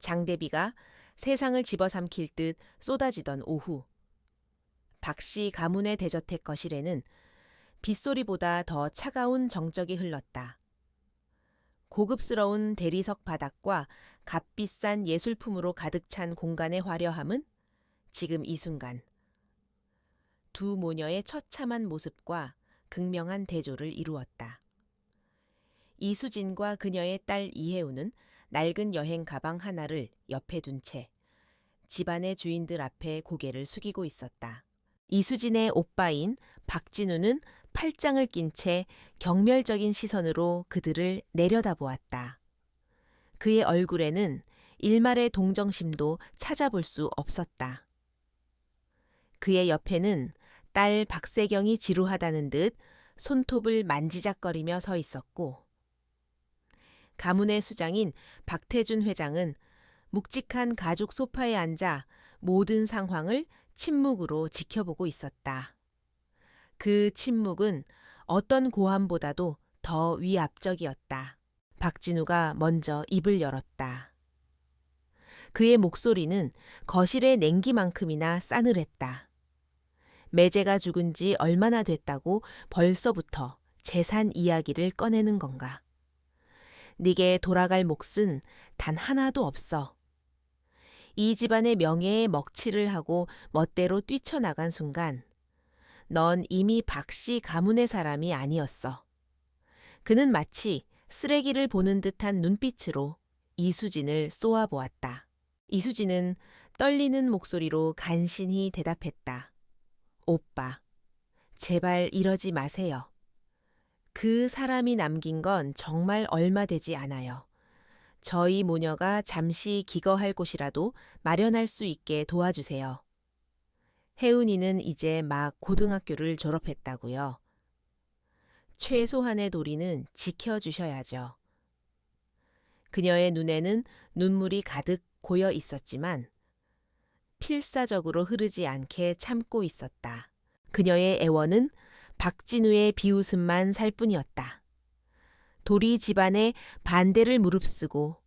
장대비가 세상을 집어삼킬 듯 쏟아지던 오후. 박씨 가문의 대저택 거실에는 빗소리보다 더 차가운 정적이 흘렀다. 고급스러운 대리석 바닥과 값비싼 예술품으로 가득 찬 공간의 화려함은 지금 이 순간 두 모녀의 처참한 모습과 극명한 대조를 이루었다. 이수진과 그녀의 딸 이혜우는 낡은 여행 가방 하나를 옆에 둔 채 집안의 주인들 앞에 고개를 숙이고 있었다. 이수진의 오빠인 박진우는 팔짱을 낀 채 경멸적인 시선으로 그들을 내려다보았다. 그의 얼굴에는 일말의 동정심도 찾아볼 수 없었다. 그의 옆에는 딸 박세경이 지루하다는 듯 손톱을 만지작거리며 서 있었고, 가문의 수장인 박태준 회장은 묵직한 가죽 소파에 앉아 모든 상황을 침묵으로 지켜보고 있었다. 그 침묵은 어떤 고함보다도 더 위압적이었다. 박진우가 먼저 입을 열었다. 그의 목소리는 거실의 냉기만큼이나 싸늘했다. 매제가 죽은 지 얼마나 됐다고 벌써부터 재산 이야기를 꺼내는 건가. 네게 돌아갈 몫은 단 하나도 없어. 이 집안의 명예에 먹칠을 하고 멋대로 뛰쳐나간 순간 넌 이미 박씨 가문의 사람이 아니었어. 그는 마치 쓰레기를 보는 듯한 눈빛으로 이수진을 쏘아보았다. 이수진은 떨리는 목소리로 간신히 대답했다. 오빠, 제발 이러지 마세요. 그 사람이 남긴 건 정말 얼마 되지 않아요. 저희 모녀가 잠시 기거할 곳이라도 마련할 수 있게 도와주세요. 혜은이는 이제 막 고등학교를 졸업했다고요. 최소한의 도리는 지켜주셔야죠. 그녀의 눈에는 눈물이 가득 고여 있었지만 필사적으로 흐르지 않게 참고 있었다. 그녀의 애원은 박진우의 비웃음만 살 뿐이었다. 도리 집안의 반대를 무릅쓰고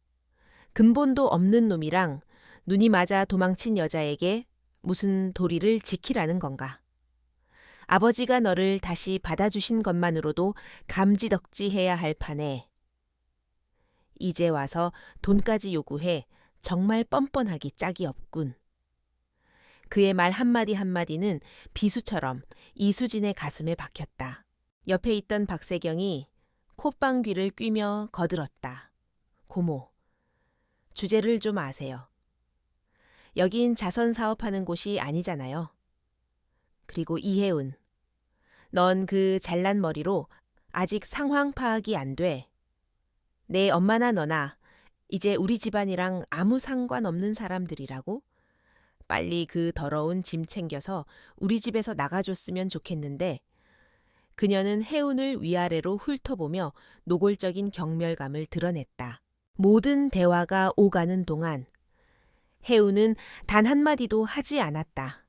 근본도 없는 놈이랑 눈이 맞아 도망친 여자에게 무슨 도리를 지키라는 건가. 아버지가 너를 다시 받아주신 것만으로도 감지덕지해야 할 판에 이제 와서 돈까지 요구해 정말 뻔뻔하기 짝이 없군. 그의 말 한마디 한마디는 비수처럼 이수진의 가슴에 박혔다. 옆에 있던 박세경이 콧방귀를 뀌며 거들었다. 고모, 주제를 좀 아세요. 여긴 자선 사업하는 곳이 아니잖아요. 그리고 이혜운, 넌 그 잘난 머리로 아직 상황 파악이 안 돼. 내 엄마나 너나 이제 우리 집안이랑 아무 상관없는 사람들이라고? 빨리 그 더러운 짐 챙겨서 우리 집에서 나가줬으면 좋겠는데 그녀는 혜운을 위아래로 훑어보며 노골적인 경멸감을 드러냈다. 모든 대화가 오가는 동안 혜운은 단 한마디도 하지 않았다.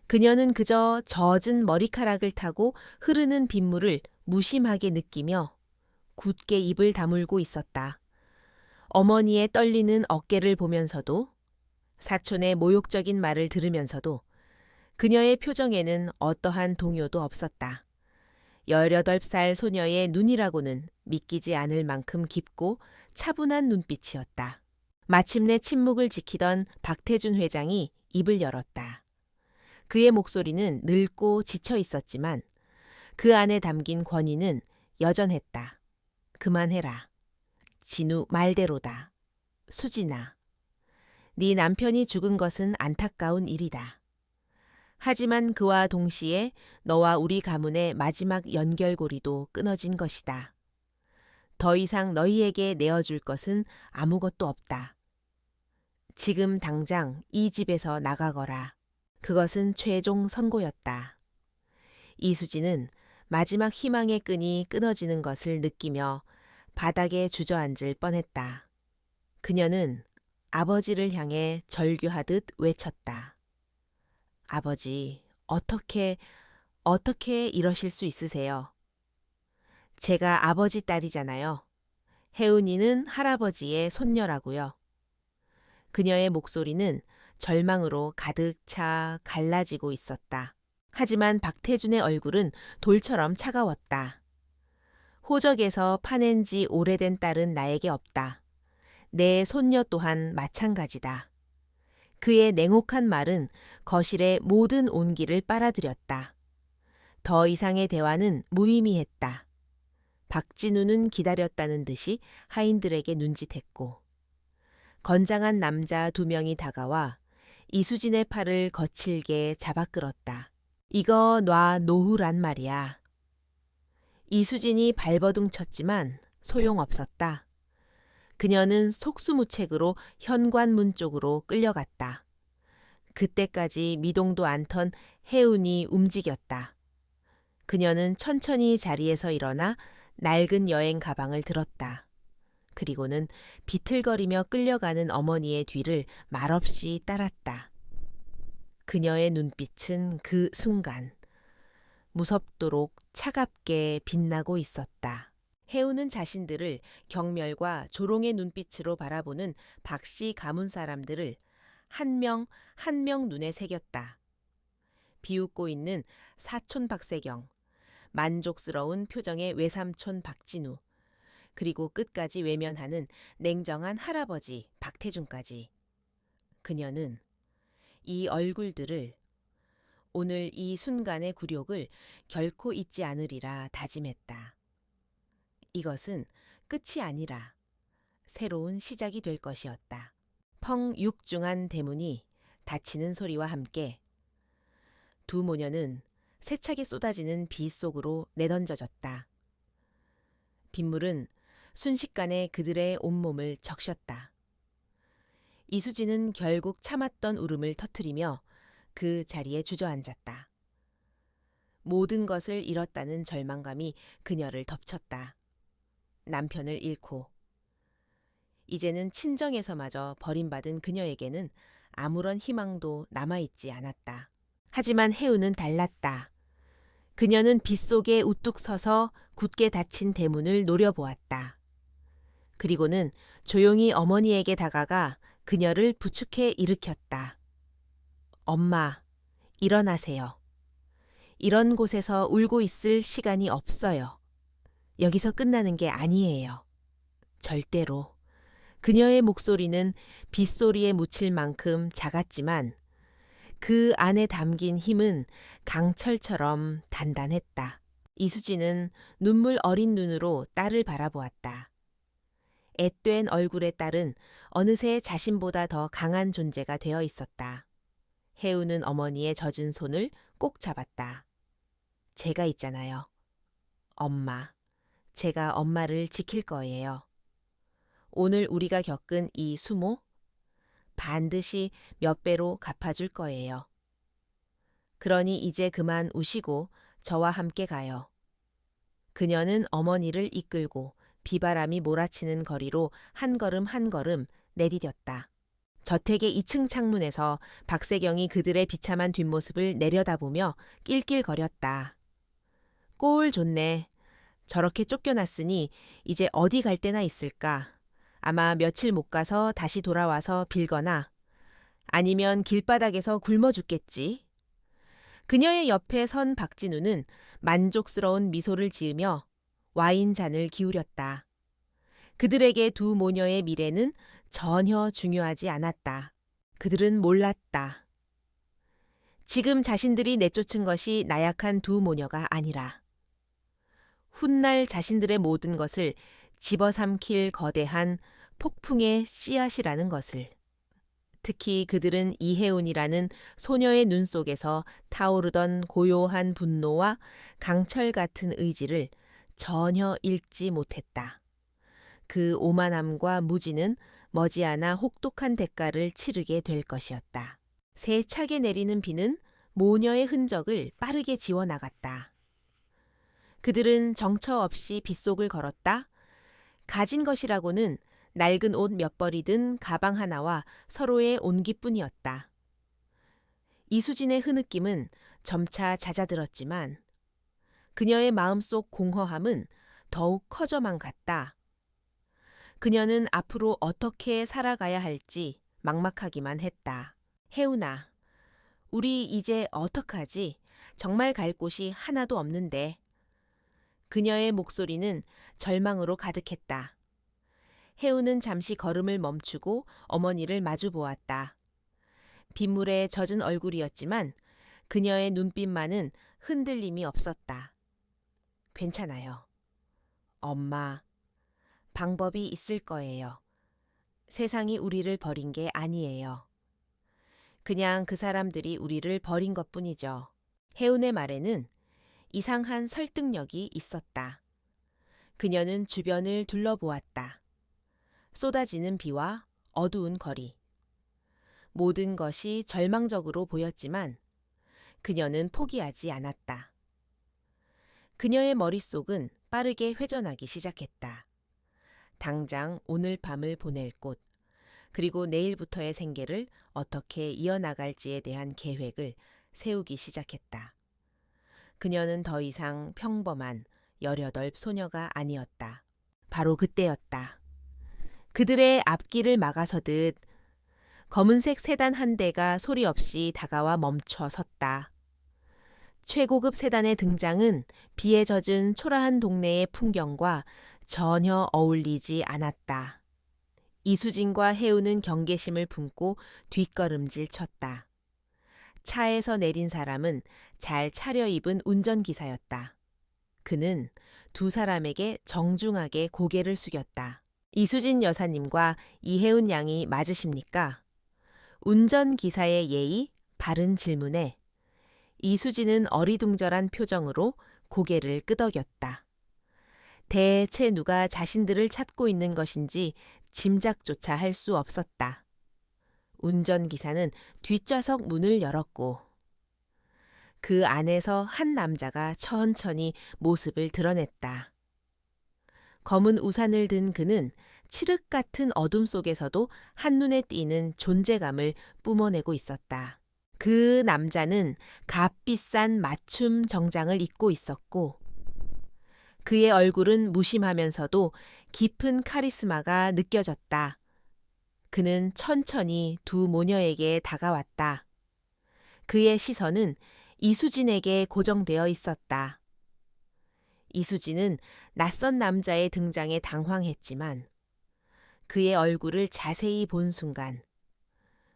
그녀는 그저 젖은 머리카락을 타고 흐르는 빗물을 무심하게 느끼며 굳게 입을 다물고 있었다. 어머니의 떨리는 어깨를 보면서도 사촌의 모욕적인 말을 들으면서도 그녀의 표정에는 어떠한 동요도 없었다. 18살 소녀의 눈이라고는 믿기지 않을 만큼 깊고 차분한 눈빛이었다. 마침내 침묵을 지키던 박태준 회장이 입을 열었다. 그의 목소리는 늙고 지쳐 있었지만 그 안에 담긴 권위는 여전했다. 그만해라. 진우 말대로다. 수진아. 네 남편이 죽은 것은 안타까운 일이다. 하지만 그와 동시에 너와 우리 가문의 마지막 연결고리도 끊어진 것이다. 더 이상 너희에게 내어줄 것은 아무것도 없다. 지금 당장 이 집에서 나가거라. 그것은 최종 선고였다. 이수진은 마지막 희망의 끈이 끊어지는 것을 느끼며 바닥에 주저앉을 뻔했다. 그녀는 아버지를 향해 절규하듯 외쳤다. 아버지, 어떻게 이러실 수 있으세요? 제가 아버지 딸이잖아요. 혜은이는 할아버지의 손녀라고요. 그녀의 목소리는 절망으로 가득 차 갈라지고 있었다. 하지만 박태준의 얼굴은 돌처럼 차가웠다. 호적에서 파낸 지 오래된 딸은 나에게 없다. 내 손녀 또한 마찬가지다. 그의 냉혹한 말은 거실의 모든 온기를 빨아들였다. 더 이상의 대화는 무의미했다. 박진우는 기다렸다는 듯이 하인들에게 눈짓했고, 건장한 남자 2명이 다가와 이수진의 팔을 거칠게 잡아 끌었다. 이거 놔 놓으란 말이야. 이수진이 발버둥 쳤지만 소용없었다. 그녀는 속수무책으로 현관문 쪽으로 끌려갔다. 그때까지 미동도 않던 혜운이 움직였다. 그녀는 천천히 자리에서 일어나 낡은 여행 가방을 들었다. 그리고는 비틀거리며 끌려가는 어머니의 뒤를 말없이 따랐다. 그녀의 눈빛은 그 순간 무섭도록 차갑게 빛나고 있었다. 혜우는 자신들을 경멸과 조롱의 눈빛으로 바라보는 박씨 가문 사람들을 한 명 한 명 눈에 새겼다. 비웃고 있는 사촌 박세경, 만족스러운 표정의 외삼촌 박진우, 그리고 끝까지 외면하는 냉정한 할아버지 박태준까지. 그녀는 이 얼굴들을, 오늘 이 순간의 굴욕을 결코 잊지 않으리라 다짐했다. 이것은 끝이 아니라 새로운 시작이 될 것이었다. 펑 육중한 대문이 닫히는 소리와 함께 2 모녀는 세차게 쏟아지는 비 속으로 내던져졌다. 빗물은 순식간에 그들의 온몸을 적셨다. 이수진은 결국 참았던 울음을 터뜨리며 그 자리에 주저앉았다. 모든 것을 잃었다는 절망감이 그녀를 덮쳤다. 남편을 잃고 이제는 친정에서마저 버림받은 그녀에게는 아무런 희망도 남아있지 않았다. 하지만 혜우는 달랐다. 그녀는 빗속에 우뚝 서서 굳게 닫힌 대문을 노려보았다. 그리고는 조용히 어머니에게 다가가 그녀를 부축해 일으켰다. 엄마, 일어나세요. 이런 곳에서 울고 있을 시간이 없어요. 여기서 끝나는 게 아니에요. 절대로. 그녀의 목소리는 빗소리에 묻힐 만큼 작았지만 그 안에 담긴 힘은 강철처럼 단단했다. 이수진은 눈물 어린 눈으로 딸을 바라보았다. 앳된 얼굴의 딸은 어느새 자신보다 더 강한 존재가 되어 있었다. 혜우는 어머니의 젖은 손을 꼭 잡았다. 제가 있잖아요. 엄마, 제가 엄마를 지킬 거예요. 오늘 우리가 겪은 이 수모, 반드시 몇 배로 갚아줄 거예요. 그러니 이제 그만 우시고 저와 함께 가요. 그녀는 어머니를 이끌고 비바람이 몰아치는 거리로 한 걸음 한 걸음 내디뎠다. 저택의 2층 창문에서 박세경이 그들의 비참한 뒷모습을 내려다보며 낄낄거렸다. 꼴 좋네. 저렇게 쫓겨났으니 이제 어디 갈 데나 있을까. 아마 며칠 못 가서 다시 돌아와서 빌거나 아니면 길바닥에서 굶어 죽겠지. 그녀의 옆에 선 박진우는 만족스러운 미소를 지으며 와인 잔을 기울였다. 그들에게 2 모녀의 미래는 전혀 중요하지 않았다. 그들은 몰랐다. 지금 자신들이 내쫓은 것이 나약한 2 모녀가 아니라 훗날 자신들의 모든 것을 집어삼킬 거대한 폭풍의 씨앗이라는 것을. 특히 그들은 이혜운이라는 소녀의 눈 속에서 타오르던 고요한 분노와 강철 같은 의지를 전혀 읽지 못했다. 그 오만함과 무지는 머지않아 혹독한 대가를 치르게 될 것이었다. 세차게 내리는 비는 모녀의 흔적을 빠르게 지워나갔다. 그들은 정처 없이 빗속을 걸었다. 가진 것이라고는 낡은 옷 몇 벌이 든 가방 하나와 서로의 온기뿐이었다. 이수진의 흐느낌은 점차 잦아들었지만 그녀의 마음속 공허함은 더욱 커져만 갔다. 그녀는 앞으로 어떻게 살아가야 할지 막막하기만 했다. 혜운아, 우리 이제 어떡하지? 정말 갈 곳이 하나도 없는데. 그녀의 목소리는 절망으로 가득했다. 혜운은 잠시 걸음을 멈추고 어머니를 마주 보았다. 빗물에 젖은 얼굴이었지만 그녀의 눈빛만은 흔들림이 없었다. 괜찮아요. 엄마, 방법이 있을 거예요. 세상이 우리를 버린 게 아니에요. 그냥 그 사람들이 우리를 버린 것뿐이죠. 혜운의 말에는 이상한 설득력이 있었다. 그녀는 주변을 둘러보았다. 쏟아지는 비와 어두운 거리. 모든 것이 절망적으로 보였지만 그녀는 포기하지 않았다. 그녀의 머릿속은 빠르게 회전하기 시작했다. 당장 오늘 밤을 보낼 곳, 그리고 내일부터의 생계를 어떻게 이어나갈지에 대한 계획을 세우기 시작했다. 그녀는 더 이상 평범한 18 소녀가 아니었다. 바로 그때였다. 그들의 앞길을 막아서듯 검은색 세단 한 대가 소리 없이 다가와 멈춰 섰다. 최고급 세단의 등장은 비에 젖은 초라한 동네의 풍경과 전혀 어울리지 않았다. 이수진과 혜우는 경계심을 품고 뒷걸음질 쳤다. 차에서 내린 사람은 잘 차려입은 운전기사였다. 그는 두 사람에게 정중하게 고개를 숙였다. 이수진 여사님과 이혜운 양이 맞으십니까? 운전기사의 예의, 바른 질문에 이수진은 어리둥절한 표정으로 고개를 끄덕였다. 대체 누가 자신들을 찾고 있는 것인지 짐작조차 할 수 없었다. 운전기사는 뒷좌석 문을 열었고 그 안에서 한 남자가 천천히 모습을 드러냈다. 검은 우산을 든 그는 칠흑 같은 어둠 속에서도 한눈에 띄는 존재감을 뿜어내고 있었다. 그 남자는 값비싼 맞춤 정장을 입고 있었고 그의 얼굴은 무심하면서도 깊은 카리스마가 느껴졌다. 그는 천천히 두 모녀에게 다가왔다. 그의 시선은 이수진에게 고정되어 있었다. 이수진은 낯선 남자의 등장에 당황했지만 그의 얼굴을 자세히 본 순간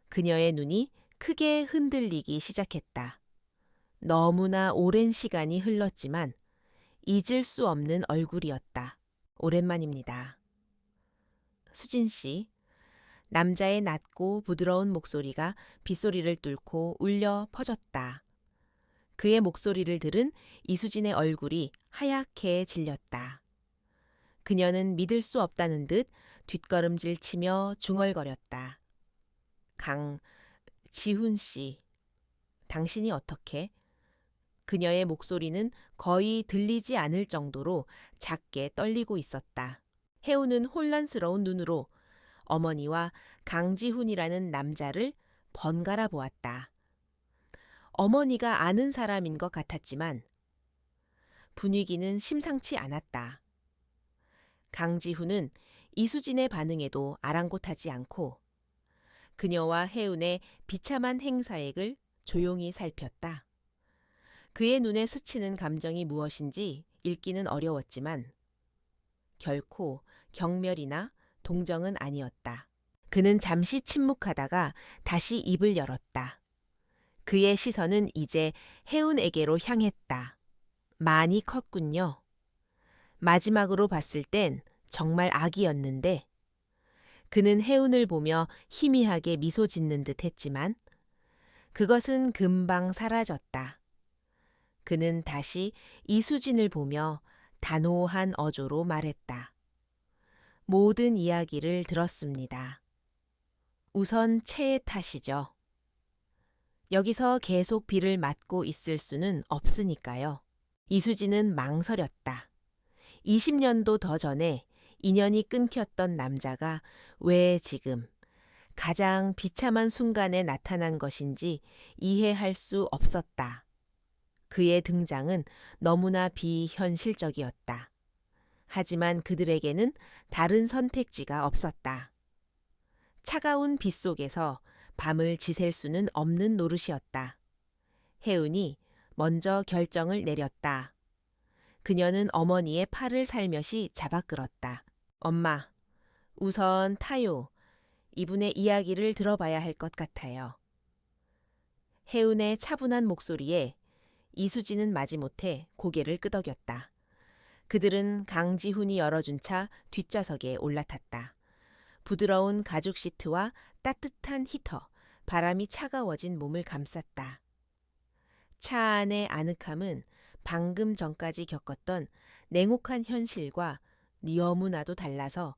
그녀의 눈이 크게 흔들리기 시작했다. 너무나 오랜 시간이 흘렀지만 잊을 수 없는 얼굴이었다. 오랜만입니다. 수진 씨, 남자의 낮고 부드러운 목소리가 빗소리를 뚫고 울려 퍼졌다. 그의 목소리를 들은 이수진의 얼굴이 하얗게 질렸다. 그녀는 믿을 수 없다는 듯 뒷걸음질 치며 중얼거렸다. 지훈 씨, 당신이 어떻게? 그녀의 목소리는 거의 들리지 않을 정도로 작게 떨리고 있었다. 혜우는 혼란스러운 눈으로 어머니와 강지훈이라는 남자를 번갈아 보았다. 어머니가 아는 사람인 것 같았지만 분위기는 심상치 않았다. 강지훈은 이수진의 반응에도 아랑곳하지 않고 그녀와 혜운의 비참한 행사액을 조용히 살폈다. 그의 눈에 스치는 감정이 무엇인지 읽기는 어려웠지만 결코 경멸이나 동정은 아니었다. 그는 잠시 침묵하다가 다시 입을 열었다. 그의 시선은 이제 혜운에게로 향했다. 많이 컸군요. 마지막으로 봤을 땐 정말 아기였는데 그는 혜운을 보며 희미하게 미소 짓는 듯 했지만 그것은 금방 사라졌다. 그는 다시 이수진을 보며 단호한 어조로 말했다. 모든 이야기를 들었습니다. 우선 채의 탓이죠. 여기서 계속 비를 맞고 있을 수는 없으니까요. 이수진은 망설였다. 20년도 더 전에 인연이 끊겼던 남자가 왜 지금 가장 비참한 순간에 나타난 것인지 이해할 수 없었다. 그의 등장은 너무나 비현실적이었다. 하지만 그들에게는 다른 선택지가 없었다. 차가운 빗속에서 밤을 지샐 수는 없는 노릇이었다. 혜은이 먼저 결정을 내렸다. 그녀는 어머니의 팔을 살며시 잡아 끌었다. 엄마, 우선 타요. 이분의 이야기를 들어봐야 할 것 같아요. 혜은의 차분한 목소리에 이수지는 마지못해 고개를 끄덕였다. 그들은 강지훈이 열어준 차 뒷좌석에 올라탔다. 부드러운 가죽 시트와 따뜻한 히터, 바람이 차가워진 몸을 감쌌다. 차 안의 아늑함은 방금 전까지 겪었던 냉혹한 현실과 너무나도 달라서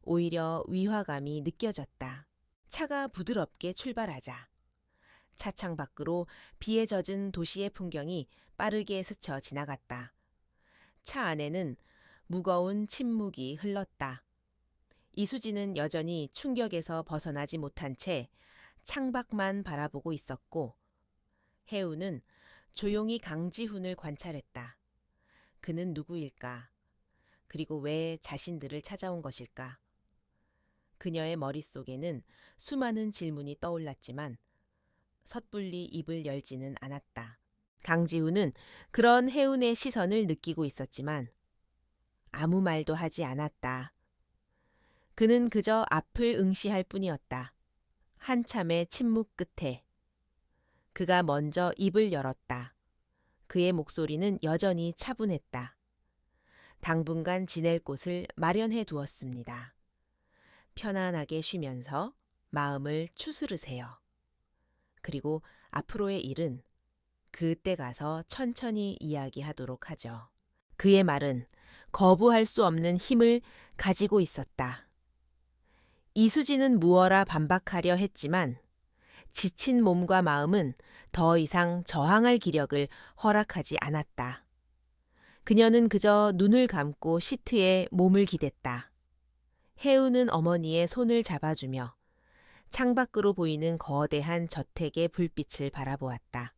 오히려 위화감이 느껴졌다. 차가 부드럽게 출발하자 차창 밖으로 비에 젖은 도시의 풍경이 빠르게 스쳐 지나갔다. 차 안에는 무거운 침묵이 흘렀다. 이수지는 여전히 충격에서 벗어나지 못한 채 창밖만 바라보고 있었고 혜우는 조용히 강지훈을 관찰했다. 그는 누구일까? 그리고 왜 자신들을 찾아온 것일까? 그녀의 머릿속에는 수많은 질문이 떠올랐지만 섣불리 입을 열지는 않았다. 강지훈은 그런 혜운의 시선을 느끼고 있었지만 아무 말도 하지 않았다. 그는 그저 앞을 응시할 뿐이었다. 한참의 침묵 끝에 그가 먼저 입을 열었다. 그의 목소리는 여전히 차분했다. 당분간 지낼 곳을 마련해 두었습니다. 편안하게 쉬면서 마음을 추스르세요. 그리고 앞으로의 일은 그때 가서 천천히 이야기하도록 하죠. 그의 말은 거부할 수 없는 힘을 가지고 있었다. 이수지는 무어라 반박하려 했지만 지친 몸과 마음은 더 이상 저항할 기력을 허락하지 않았다. 그녀는 그저 눈을 감고 시트에 몸을 기댔다. 혜우는 어머니의 손을 잡아주며 창밖으로 보이는 거대한 저택의 불빛을 바라보았다.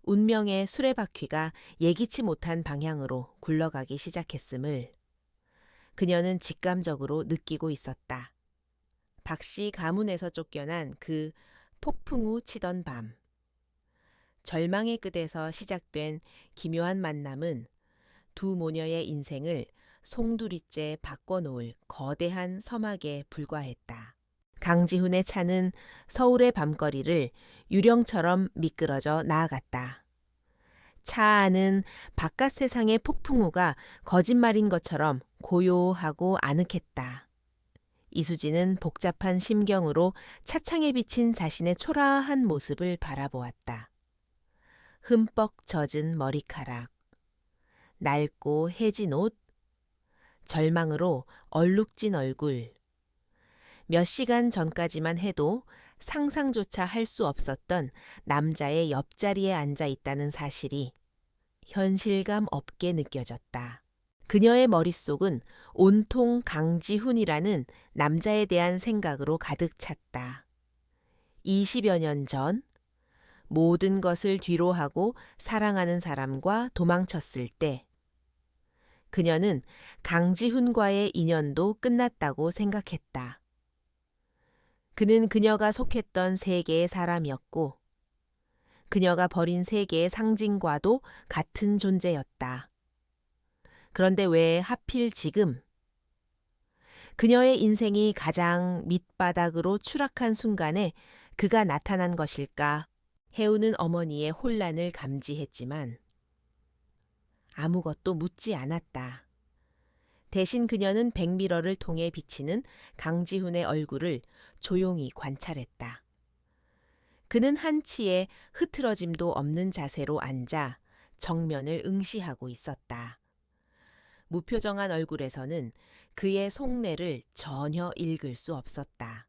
운명의 수레바퀴가 예기치 못한 방향으로 굴러가기 시작했음을 그녀는 직감적으로 느끼고 있었다. 박씨 가문에서 쫓겨난 그 폭풍 우 치던 밤. 절망의 끝에서 시작된 기묘한 만남은 두 모녀의 인생을 송두리째 바꿔놓을 거대한 서막에 불과했다. 강지훈의 차는 서울의 밤거리를 유령처럼 미끄러져 나아갔다. 차 안은 바깥 세상의 폭풍우가 거짓말인 것처럼 고요하고 아늑했다. 이수지는 복잡한 심경으로 차창에 비친 자신의 초라한 모습을 바라보았다. 흠뻑 젖은 머리카락, 낡고 해진 옷, 절망으로 얼룩진 얼굴. 몇 시간 전까지만 해도 상상조차 할 수 없었던 남자의 옆자리에 앉아 있다는 사실이 현실감 없게 느껴졌다. 그녀의 머릿속은 온통 강지훈이라는 남자에 대한 생각으로 가득 찼다. 20여 년 전 모든 것을 뒤로하고 사랑하는 사람과 도망쳤을 때 그녀는 강지훈과의 인연도 끝났다고 생각했다. 그는 그녀가 속했던 세계의 사람이었고 그녀가 버린 세계의 상징과도 같은 존재였다. 그런데 왜 하필 지금? 그녀의 인생이 가장 밑바닥으로 추락한 순간에 그가 나타난 것일까? 혜우는 어머니의 혼란을 감지했지만 아무것도 묻지 않았다. 대신 그녀는 백미러를 통해 비치는 강지훈의 얼굴을 조용히 관찰했다. 그는 한치의 흐트러짐도 없는 자세로 앉아 정면을 응시하고 있었다. 무표정한 얼굴에서는 그의 속내를 전혀 읽을 수 없었다.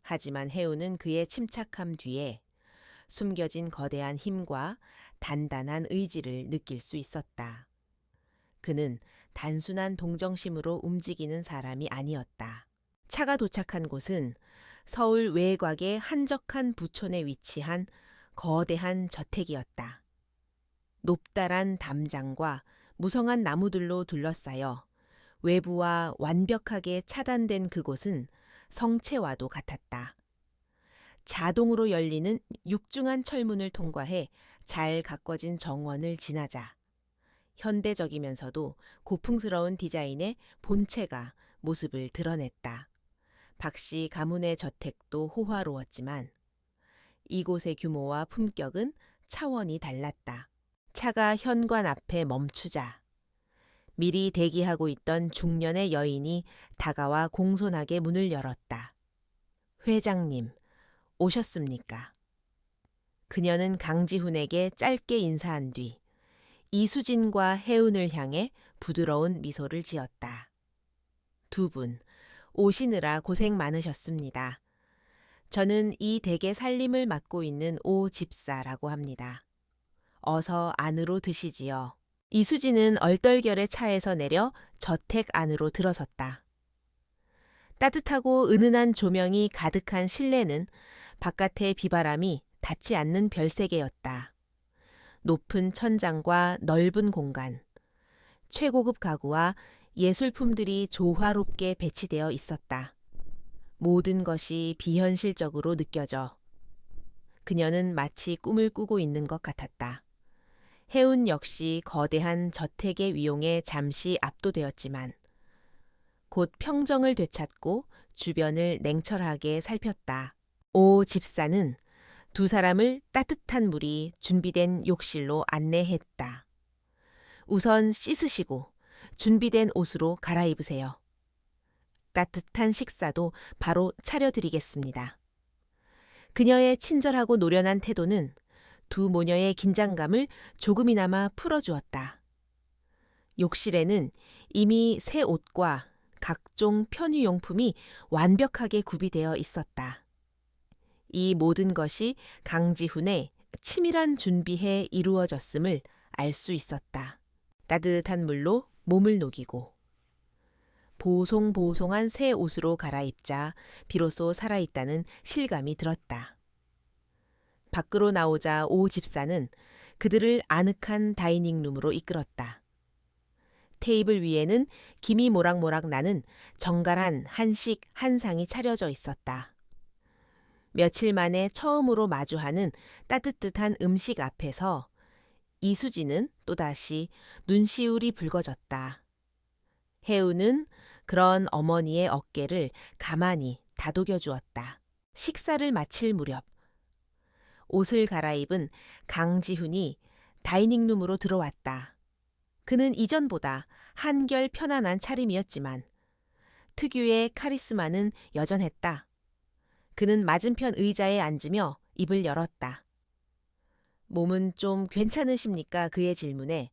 하지만 혜우는 그의 침착함 뒤에 숨겨진 거대한 힘과 단단한 의지를 느낄 수 있었다. 그는 단순한 동정심으로 움직이는 사람이 아니었다. 차가 도착한 곳은 서울 외곽의 한적한 부촌에 위치한 거대한 저택이었다. 높다란 담장과 무성한 나무들로 둘러싸여 외부와 완벽하게 차단된 그곳은 성체와도 같았다. 자동으로 열리는 육중한 철문을 통과해 잘 가꿔진 정원을 지나자 현대적이면서도 고풍스러운 디자인의 본체가 모습을 드러냈다. 박씨 가문의 저택도 호화로웠지만 이곳의 규모와 품격은 차원이 달랐다. 차가 현관 앞에 멈추자 미리 대기하고 있던 중년의 여인이 다가와 공손하게 문을 열었다. 회장님, 오셨습니까? 그녀는 강지훈에게 짧게 인사한 뒤 이수진과 해운을 향해 부드러운 미소를 지었다. 두 분, 오시느라 고생 많으셨습니다. 저는 이 댁의 살림을 맡고 있는 오 집사라고 합니다. 어서 안으로 드시지요. 이수진은 얼떨결에 차에서 내려 저택 안으로 들어섰다. 따뜻하고 은은한 조명이 가득한 실내는 바깥의 비바람이 닿지 않는 별세계였다. 높은 천장과 넓은 공간, 최고급 가구와 예술품들이 조화롭게 배치되어 있었다. 모든 것이 비현실적으로 느껴져 그녀는 마치 꿈을 꾸고 있는 것 같았다. 해운 역시 거대한 저택의 위용에 잠시 압도되었지만 곧 평정을 되찾고 주변을 냉철하게 살폈다. 오 집사는 두 사람을 따뜻한 물이 준비된 욕실로 안내했다. 우선 씻으시고 준비된 옷으로 갈아입으세요. 따뜻한 식사도 바로 차려드리겠습니다. 그녀의 친절하고 노련한 태도는 두 모녀의 긴장감을 조금이나마 풀어주었다. 욕실에는 이미 새 옷과 각종 편의용품이 완벽하게 구비되어 있었다. 이 모든 것이 강지훈의 치밀한 준비에 이루어졌음을 알 수 있었다. 따뜻한 물로 몸을 녹이고 보송보송한 새 옷으로 갈아입자 비로소 살아있다는 실감이 들었다. 밖으로 나오자 오 집사는 그들을 아늑한 다이닝룸으로 이끌었다. 테이블 위에는 김이 모락모락 나는 정갈한 한식 한 상이 차려져 있었다. 며칠 만에 처음으로 마주하는 따뜻한 음식 앞에서 이수지는 또다시 눈시울이 붉어졌다. 해우는 그런 어머니의 어깨를 가만히 다독여 주었다. 식사를 마칠 무렵 옷을 갈아입은 강지훈이 다이닝룸으로 들어왔다. 그는 이전보다 한결 편안한 차림이었지만 특유의 카리스마는 여전했다. 그는 맞은편 의자에 앉으며 입을 열었다. 몸은 좀 괜찮으십니까? 그의 질문에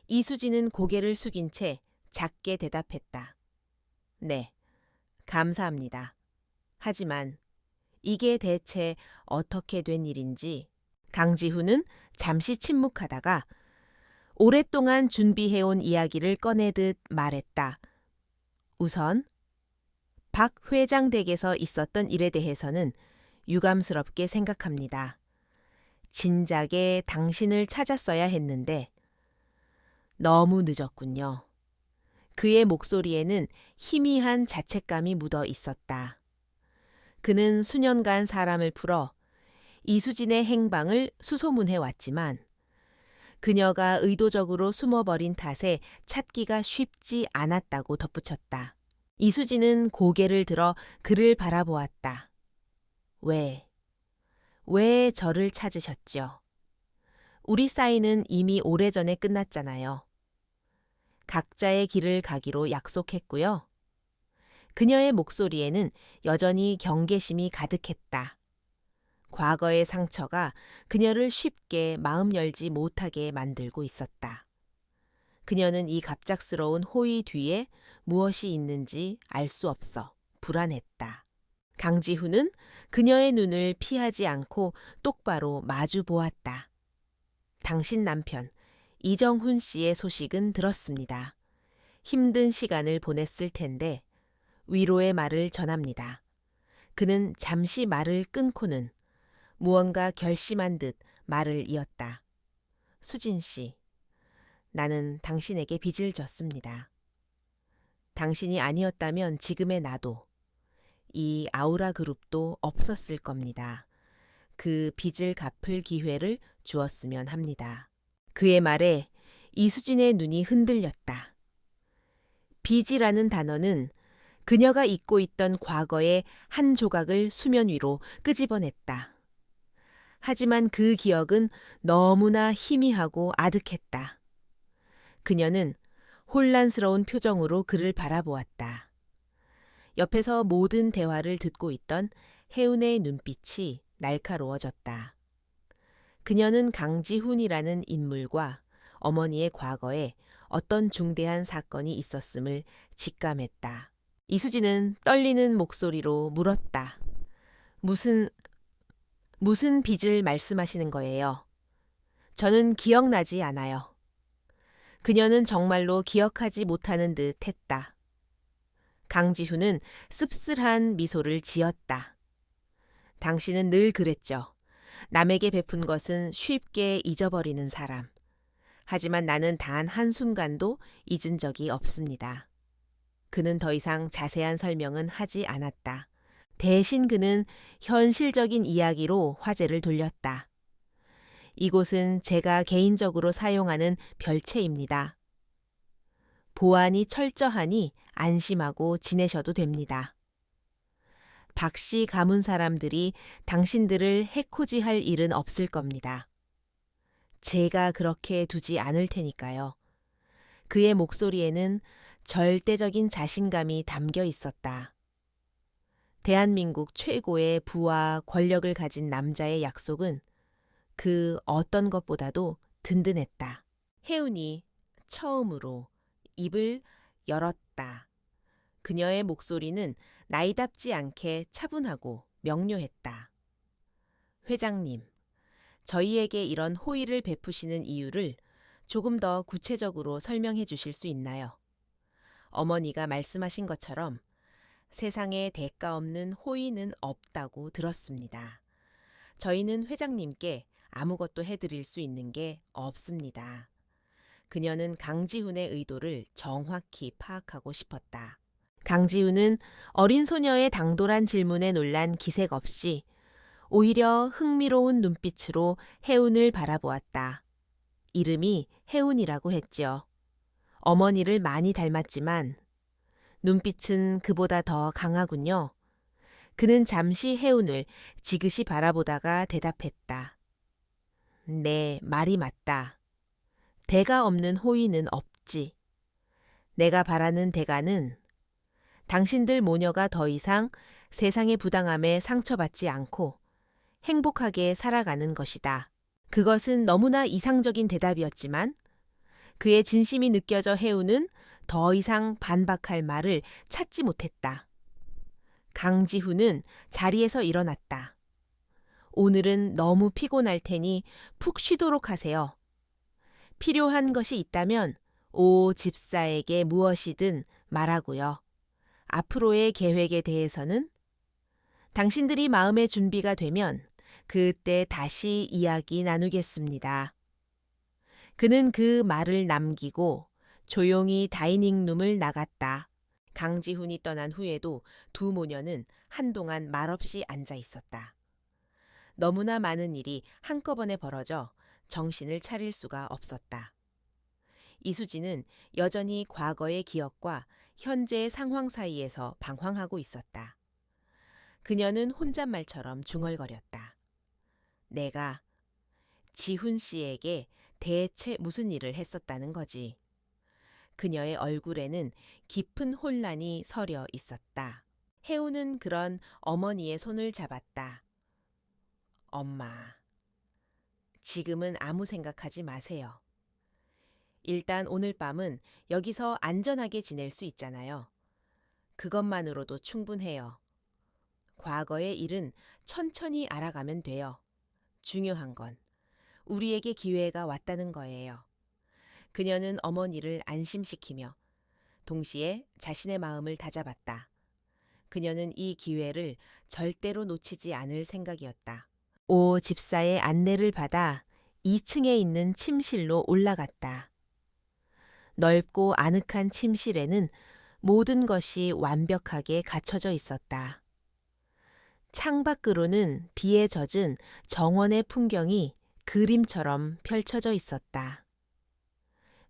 이수지는 고개를 숙인 채 작게 대답했다. 네, 감사합니다. 하지만 이게 대체 어떻게 된 일인지 강지훈은 잠시 침묵하다가 오랫동안 준비해온 이야기를 꺼내듯 말했다. 우선 박 회장 댁에서 있었던 일에 대해서는 유감스럽게 생각합니다. 진작에 당신을 찾았어야 했는데 너무 늦었군요. 그의 목소리에는 희미한 자책감이 묻어 있었다. 그는 수년간 사람을 풀어 이수진의 행방을 수소문해 왔지만 그녀가 의도적으로 숨어버린 탓에 찾기가 쉽지 않았다고 덧붙였다. 이수진은 고개를 들어 그를 바라보았다. 왜 저를 찾으셨죠? 우리 사이는 이미 오래전에 끝났잖아요. 각자의 길을 가기로 약속했고요. 그녀의 목소리에는 여전히 경계심이 가득했다. 과거의 상처가 그녀를 쉽게 마음 열지 못하게 만들고 있었다. 그녀는 이 갑작스러운 호의 뒤에 무엇이 있는지 알 수 없어 불안했다. 강지훈은 그녀의 눈을 피하지 않고 똑바로 마주 보았다. 당신 남편 이정훈 씨의 소식은 들었습니다. 힘든 시간을 보냈을 텐데 위로의 말을 전합니다. 그는 잠시 말을 끊고는 무언가 결심한 듯 말을 이었다. 수진 씨, 나는 당신에게 빚을 졌습니다. 당신이 아니었다면 지금의 나도 이 아우라 그룹도 없었을 겁니다. 그 빚을 갚을 기회를 주었으면 합니다. 그의 말에 이수진의 눈이 흔들렸다. 빚이라는 단어는 그녀가 잊고 있던 과거의 한 조각을 수면 위로 끄집어냈다. 하지만 그 기억은 너무나 희미하고 아득했다. 그녀는 혼란스러운 표정으로 그를 바라보았다. 옆에서 모든 대화를 듣고 있던 혜운의 눈빛이 날카로워졌다. 그녀는 강지훈이라는 인물과 어머니의 과거에 어떤 중대한 사건이 있었음을 직감했다. 이수진은 떨리는 목소리로 물었다. 무슨 빚을 말씀하시는 거예요? 저는 기억나지 않아요. 그녀는 정말로 기억하지 못하는 듯 했다. 강지훈은 씁쓸한 미소를 지었다. 당신은 늘 그랬죠. 남에게 베푼 것은 쉽게 잊어버리는 사람. 하지만 나는 단 한순간도 잊은 적이 없습니다. 그는 더 이상 자세한 설명은 하지 않았다. 대신 그는 현실적인 이야기로 화제를 돌렸다. 이곳은 제가 개인적으로 사용하는 별채입니다. 보안이 철저하니 안심하고 지내셔도 됩니다. 박씨 가문 사람들이 당신들을 해코지할 일은 없을 겁니다. 제가 그렇게 두지 않을 테니까요. 그의 목소리에는 절대적인 자신감이 담겨 있었다. 대한민국 최고의 부와 권력을 가진 남자의 약속은 그 어떤 것보다도 든든했다. 혜운이 처음으로 입을 열었다. 그녀의 목소리는 나이답지 않게 차분하고 명료했다. 회장님, 저희에게 이런 호의를 베푸시는 이유를 조금 더 구체적으로 설명해 주실 수 있나요? 어머니가 말씀하신 것처럼 세상에 대가 없는 호의는 없다고 들었습니다. 저희는 회장님께 아무것도 해드릴 수 있는 게 없습니다. 그녀는 강지훈의 의도를 정확히 파악하고 싶었다. 강지훈은 어린 소녀의 당돌한 질문에 놀란 기색 없이 오히려 흥미로운 눈빛으로 혜운을 바라보았다. 이름이 혜운이라고 했지요. 어머니를 많이 닮았지만 눈빛은 그보다 더 강하군요. 그는 잠시 혜운을 지그시 바라보다가 대답했다. 네, 말이 맞다. 대가 없는 호의는 없지. 내가 바라는 대가는 당신들 모녀가 더 이상 세상의 부당함에 상처받지 않고 행복하게 살아가는 것이다. 그것은 너무나 이상적인 대답이었지만 그의 진심이 느껴져 혜우는 더 이상 반박할 말을 찾지 못했다. 강지훈은 자리에서 일어났다. 오늘은 너무 피곤할 테니 푹 쉬도록 하세요. 필요한 것이 있다면 오 집사에게 무엇이든 말하고요. 앞으로의 계획에 대해서는 당신들이 마음의 준비가 되면 그때 다시 이야기 나누겠습니다. 그는 그 말을 남기고 조용히 다이닝룸을 나갔다. 강지훈이 떠난 후에도 두 모녀는 한동안 말없이 앉아 있었다. 너무나 많은 일이 한꺼번에 벌어져 정신을 차릴 수가 없었다. 이수진은 여전히 과거의 기억과 현재의 상황 사이에서 방황하고 있었다. 그녀는 혼잣말처럼 중얼거렸다. 내가 지훈 씨에게 대체 무슨 일을 했었다는 거지. 그녀의 얼굴에는 깊은 혼란이 서려 있었다. 혜우는 그런 어머니의 손을 잡았다. 엄마, 지금은 아무 생각하지 마세요. 일단 오늘 밤은 여기서 안전하게 지낼 수 있잖아요. 그것만으로도 충분해요. 과거의 일은 천천히 알아가면 돼요. 중요한 건 우리에게 기회가 왔다는 거예요. 그녀는 어머니를 안심시키며 동시에 자신의 마음을 다잡았다. 그녀는 이 기회를 절대로 놓치지 않을 생각이었다. 오 집사의 안내를 받아 2층에 있는 침실로 올라갔다. 넓고 아늑한 침실에는 모든 것이 완벽하게 갖춰져 있었다. 창밖으로는 비에 젖은 정원의 풍경이 그림처럼 펼쳐져 있었다.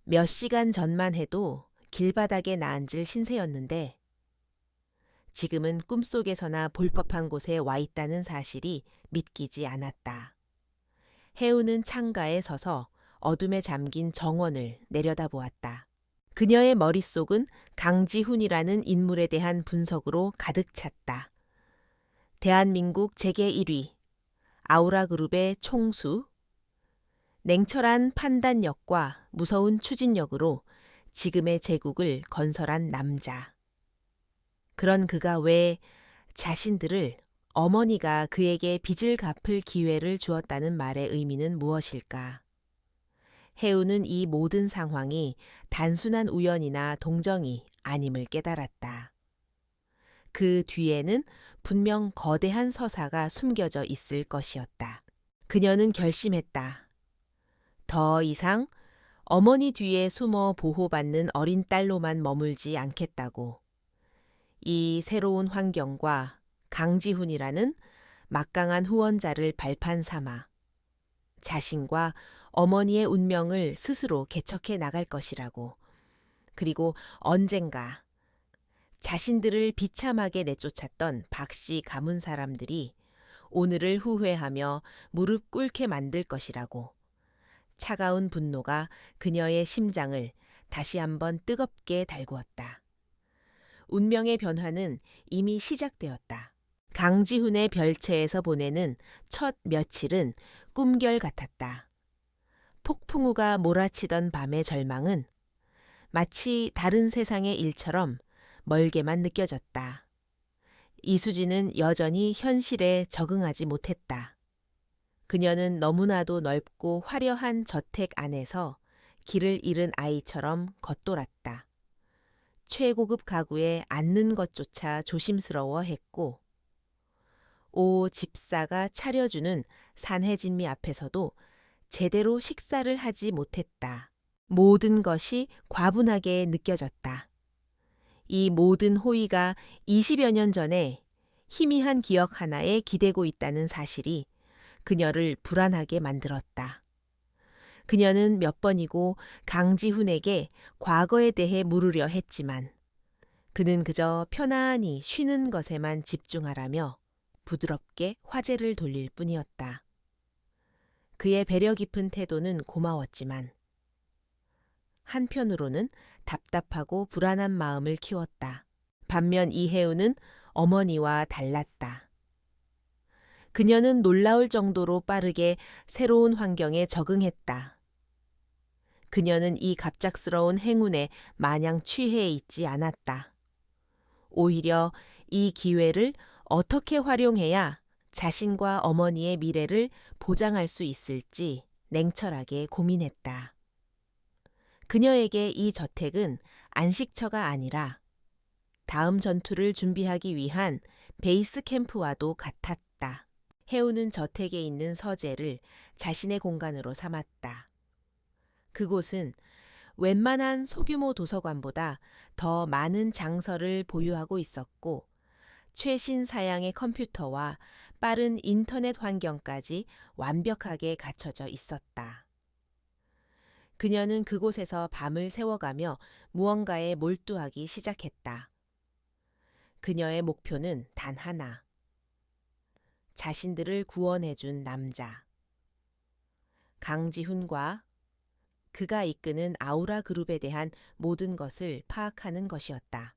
몇 시간 전만 해도 길바닥에 나앉을 신세였는데 지금은 꿈속에서나 볼 법한 곳에 와 있다는 사실이 믿기지 않았다. 해우는 창가에 서서 어둠에 잠긴 정원을 내려다보았다. 그녀의 머릿속은 강지훈이라는 인물에 대한 분석으로 가득 찼다. 대한민국 재계 1위, 아우라그룹의 총수, 냉철한 판단력과 무서운 추진력으로 지금의 제국을 건설한 남자. 그런 그가 왜 자신들을 어머니가 그에게 빚을 갚을 기회를 주었다는 말의 의미는 무엇일까? 해우는 이 모든 상황이 단순한 우연이나 동정이 아님을 깨달았다. 그 뒤에는 분명 거대한 서사가 숨겨져 있을 것이었다. 그녀는 결심했다. 더 이상 어머니 뒤에 숨어 보호받는 어린 딸로만 머물지 않겠다고. 이 새로운 환경과 강지훈이라는 막강한 후원자를 발판 삼아 자신과 어머니의 운명을 스스로 개척해 나갈 것이라고. 그리고 언젠가 자신들을 비참하게 내쫓았던 박씨 가문 사람들이 오늘을 후회하며 무릎 꿇게 만들 것이라고. 차가운 분노가 그녀의 심장을 다시 한번 뜨겁게 달구었다. 운명의 변화는 이미 시작되었다. 강지훈의 별채에서 보내는 첫 며칠은 꿈결 같았다. 폭풍우가 몰아치던 밤의 절망은 마치 다른 세상의 일처럼 멀게만 느껴졌다. 이수지는 여전히 현실에 적응하지 못했다. 그녀는 너무나도 넓고 화려한 저택 안에서 길을 잃은 아이처럼 겉돌았다. 최고급 가구에 앉는 것조차 조심스러워했고 오 집사가 차려주는 산해진미 앞에서도 제대로 식사를 하지 못했다. 모든 것이 과분하게 느껴졌다. 이 모든 호의가 20여 년 전에 희미한 기억 하나에 기대고 있다는 사실이 그녀를 불안하게 만들었다. 그녀는 몇 번이고 강지훈에게 과거에 대해 물으려 했지만 그는 그저 편안히 쉬는 것에만 집중하라며 부드럽게 화제를 돌릴 뿐이었다. 그의 배려 깊은 태도는 고마웠지만 한편으로는 답답하고 불안한 마음을 키웠다. 반면 이혜우는 어머니와 달랐다. 그녀는 놀라울 정도로 빠르게 새로운 환경에 적응했다. 그녀는 이 갑작스러운 행운에 마냥 취해 있지 않았다. 오히려 이 기회를 어떻게 활용해야 자신과 어머니의 미래를 보장할 수 있을지 냉철하게 고민했다. 그녀에게 이 저택은 안식처가 아니라 다음 전투를 준비하기 위한 베이스 캠프와도 같았다. 해우는 저택에 있는 서재를 자신의 공간으로 삼았다. 그곳은 웬만한 소규모 도서관보다 더 많은 장서를 보유하고 있었고 최신 사양의 컴퓨터와 빠른 인터넷 환경까지 완벽하게 갖춰져 있었다. 그녀는 그곳에서 밤을 새워가며 무언가에 몰두하기 시작했다. 그녀의 목표는 단 하나. 자신들을 구원해준 남자. 강지훈과 그가 이끄는 아우라 그룹에 대한 모든 것을 파악하는 것이었다.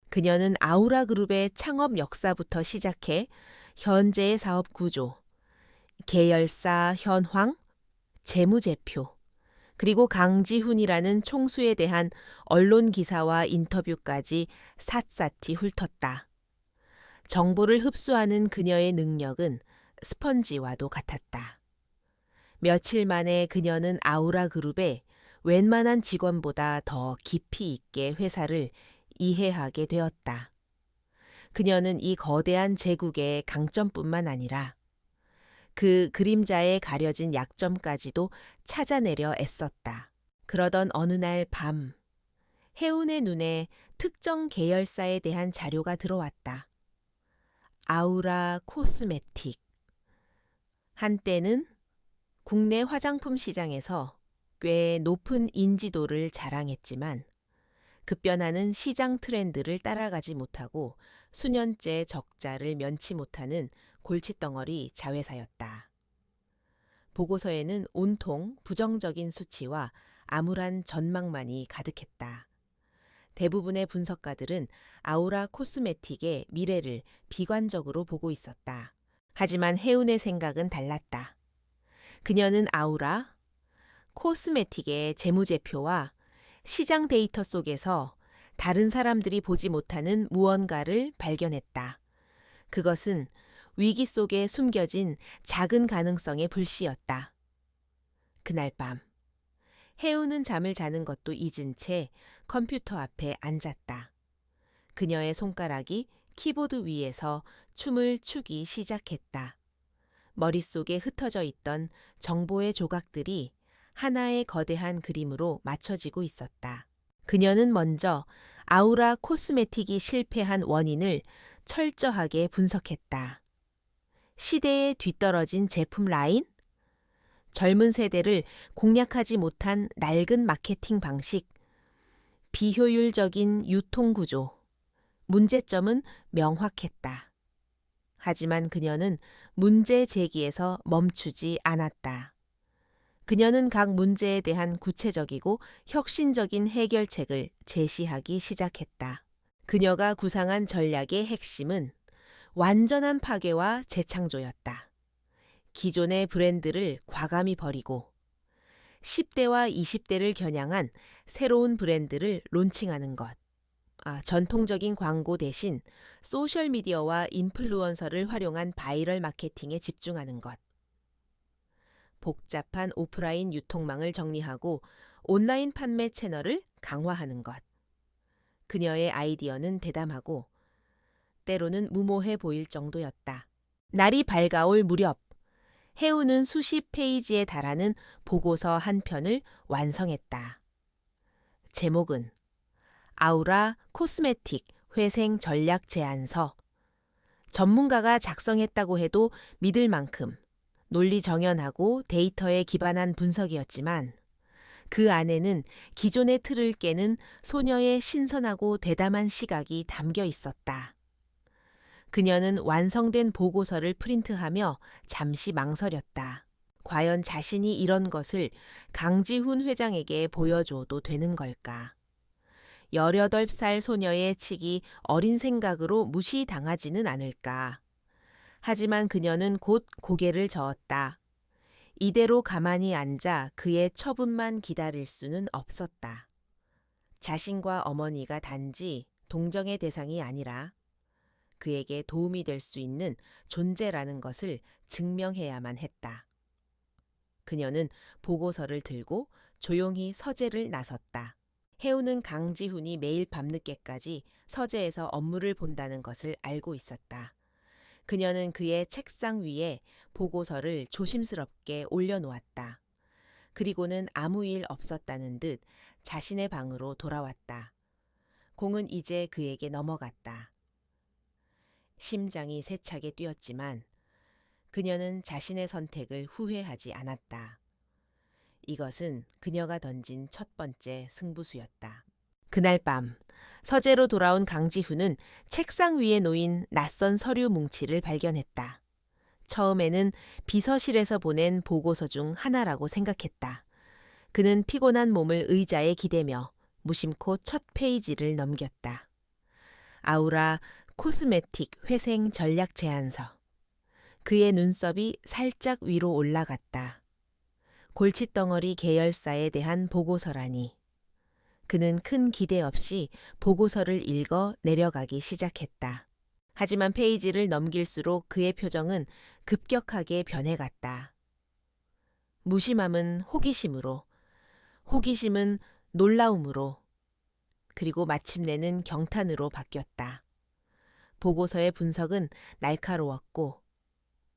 그녀는 아우라 그룹의 창업 역사부터 시작해 현재의 사업 구조, 계열사 현황, 재무제표, 그리고 강지훈이라는 총수에 대한 언론 기사와 인터뷰까지 샅샅이 훑었다. 정보를 흡수하는 그녀의 능력은 스펀지와도 같았다. 며칠 만에 그녀는 아우라 그룹의 웬만한 직원보다 더 깊이 있게 회사를 이해하게 되었다. 그녀는 이 거대한 제국의 강점뿐만 아니라 그 그림자에 가려진 약점까지도 찾아내려 애썼다. 그러던 어느 날 밤, 해운의 눈에 특정 계열사에 대한 자료가 들어왔다. 아우라 코스메틱. 한때는 국내 화장품 시장에서 꽤 높은 인지도를 자랑했지만 급변하는 시장 트렌드를 따라가지 못하고 수년째 적자를 면치 못하는 골칫덩어리 자회사였다. 보고서에는 온통 부정적인 수치와 암울한 전망만이 가득했다. 대부분의 분석가들은 아우라 코스메틱의 미래를 비관적으로 보고 있었다. 하지만 해운의 생각은 달랐다. 그녀는 아우라 코스메틱의 재무제표와 시장 데이터 속에서 다른 사람들이 보지 못하는 무언가를 발견했다. 그것은 위기 속에 숨겨진 작은 가능성의 불씨였다. 그날 밤, 해우는 잠을 자는 것도 잊은 채 컴퓨터 앞에 앉았다. 그녀의 손가락이 키보드 위에서 춤을 추기 시작했다. 머릿속에 흩어져 있던 정보의 조각들이 하나의 거대한 그림으로 맞춰지고 있었다. 그녀는 먼저 아우라 코스메틱이 실패한 원인을 철저하게 분석했다. 시대에 뒤떨어진 제품 라인? 젊은 세대를 공략하지 못한 낡은 마케팅 방식, 비효율적인 유통 구조, 문제점은 명확했다. 하지만 그녀는 문제 제기에서 멈추지 않았다. 그녀는 각 문제에 대한 구체적이고 혁신적인 해결책을 제시하기 시작했다. 그녀가 구상한 전략의 핵심은 완전한 파괴와 재창조였다. 기존의 브랜드를 과감히 버리고 10대와 20대를 겨냥한 새로운 브랜드를 론칭하는 것. 전통적인 광고 대신 소셜미디어와 인플루언서를 활용한 바이럴 마케팅에 집중하는 것. 복잡한 오프라인 유통망을 정리하고 온라인 판매 채널을 강화하는 것. 그녀의 아이디어는 대담하고 때로는 무모해 보일 정도였다. 날이 밝아올 무렵, 해우는 수십 페이지에 달하는 보고서 한 편을 완성했다. 제목은 아우라 코스메틱 회생 전략 제안서. 전문가가 작성했다고 해도 믿을 만큼 논리 정연하고 데이터에 기반한 분석이었지만 그 안에는 기존의 틀을 깨는 소녀의 신선하고 대담한 시각이 담겨 있었다. 그녀는 완성된 보고서를 프린트하며 잠시 망설였다. 과연 자신이 이런 것을 강지훈 회장에게 보여줘도 되는 걸까? 18살 소녀의 칙이 어린 생각으로 무시당하지는 않을까? 하지만 그녀는 곧 고개를 저었다. 이대로 가만히 앉아 그의 처분만 기다릴 수는 없었다. 자신과 어머니가 단지 동정의 대상이 아니라 그에게 도움이 될 수 있는 존재라는 것을 증명해야만 했다. 그녀는 보고서를 들고 조용히 서재를 나섰다. 해우는 강지훈이 매일 밤늦게까지 서재에서 업무를 본다는 것을 알고 있었다. 그녀는 그의 책상 위에 보고서를 조심스럽게 올려놓았다. 그리고는 아무 일 없었다는 듯 자신의 방으로 돌아왔다. 공은 이제 그에게 넘어갔다. 심장이 세차게 뛰었지만 그녀는 자신의 선택을 후회하지 않았다. 이것은 그녀가 던진 첫 번째 승부수였다. 그날 밤 서재로 돌아온 강지훈은 책상 위에 놓인 낯선 서류 뭉치를 발견했다. 처음에는 비서실에서 보낸 보고서 중 하나라고 생각했다. 그는 피곤한 몸을 의자에 기대며 무심코 첫 페이지를 넘겼다. 아우라 코스메틱 회생 전략 제안서. 그의 눈썹이 살짝 위로 올라갔다. 골칫덩어리 계열사에 대한 보고서라니. 그는 큰 기대 없이 보고서를 읽어 내려가기 시작했다. 하지만 페이지를 넘길수록 그의 표정은 급격하게 변해갔다. 무심함은 호기심으로, 호기심은 놀라움으로, 그리고 마침내는 경탄으로 바뀌었다. 보고서의 분석은 날카로웠고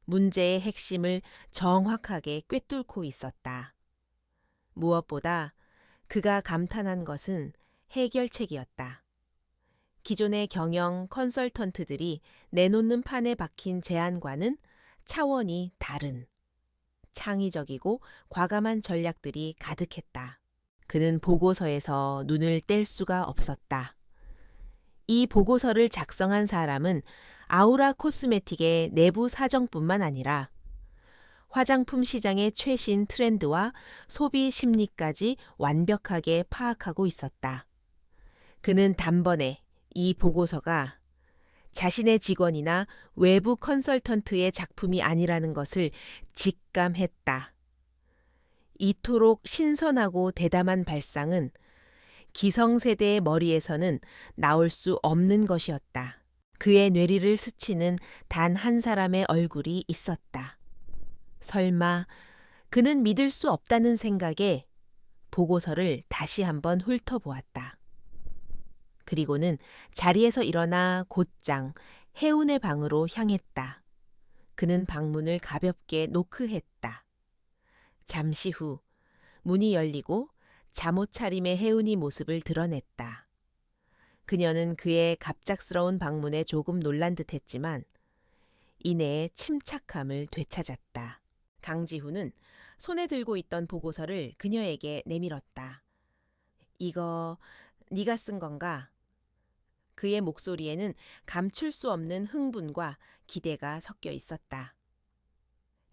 문제의 핵심을 정확하게 꿰뚫고 있었다. 무엇보다 그가 감탄한 것은 해결책이었다. 기존의 경영 컨설턴트들이 내놓는 판에 박힌 제안과는 차원이 다른 창의적이고 과감한 전략들이 가득했다. 그는 보고서에서 눈을 뗄 수가 없었다. 이 보고서를 작성한 사람은 아우라 코스메틱의 내부 사정뿐만 아니라 화장품 시장의 최신 트렌드와 소비 심리까지 완벽하게 파악하고 있었다. 그는 단번에 이 보고서가 자신의 직원이나 외부 컨설턴트의 작품이 아니라는 것을 직감했다. 이토록 신선하고 대담한 발상은 기성세대의 머리에서는 나올 수 없는 것이었다. 그의 뇌리를 스치는 단 한 사람의 얼굴이 있었다. 설마 그는 믿을 수 없다는 생각에 보고서를 다시 한번 훑어보았다. 그리고는 자리에서 일어나 곧장 해운의 방으로 향했다. 그는 방문을 가볍게 노크했다. 잠시 후 문이 열리고 잠옷 차림의 해운이 모습을 드러냈다. 그녀는 그의 갑작스러운 방문에 조금 놀란 듯했지만 이내의 침착함을 되찾았다. 강지훈은 손에 들고 있던 보고서를 그녀에게 내밀었다. 이거 네가 쓴 건가? 그의 목소리에는 감출 수 없는 흥분과 기대가 섞여 있었다.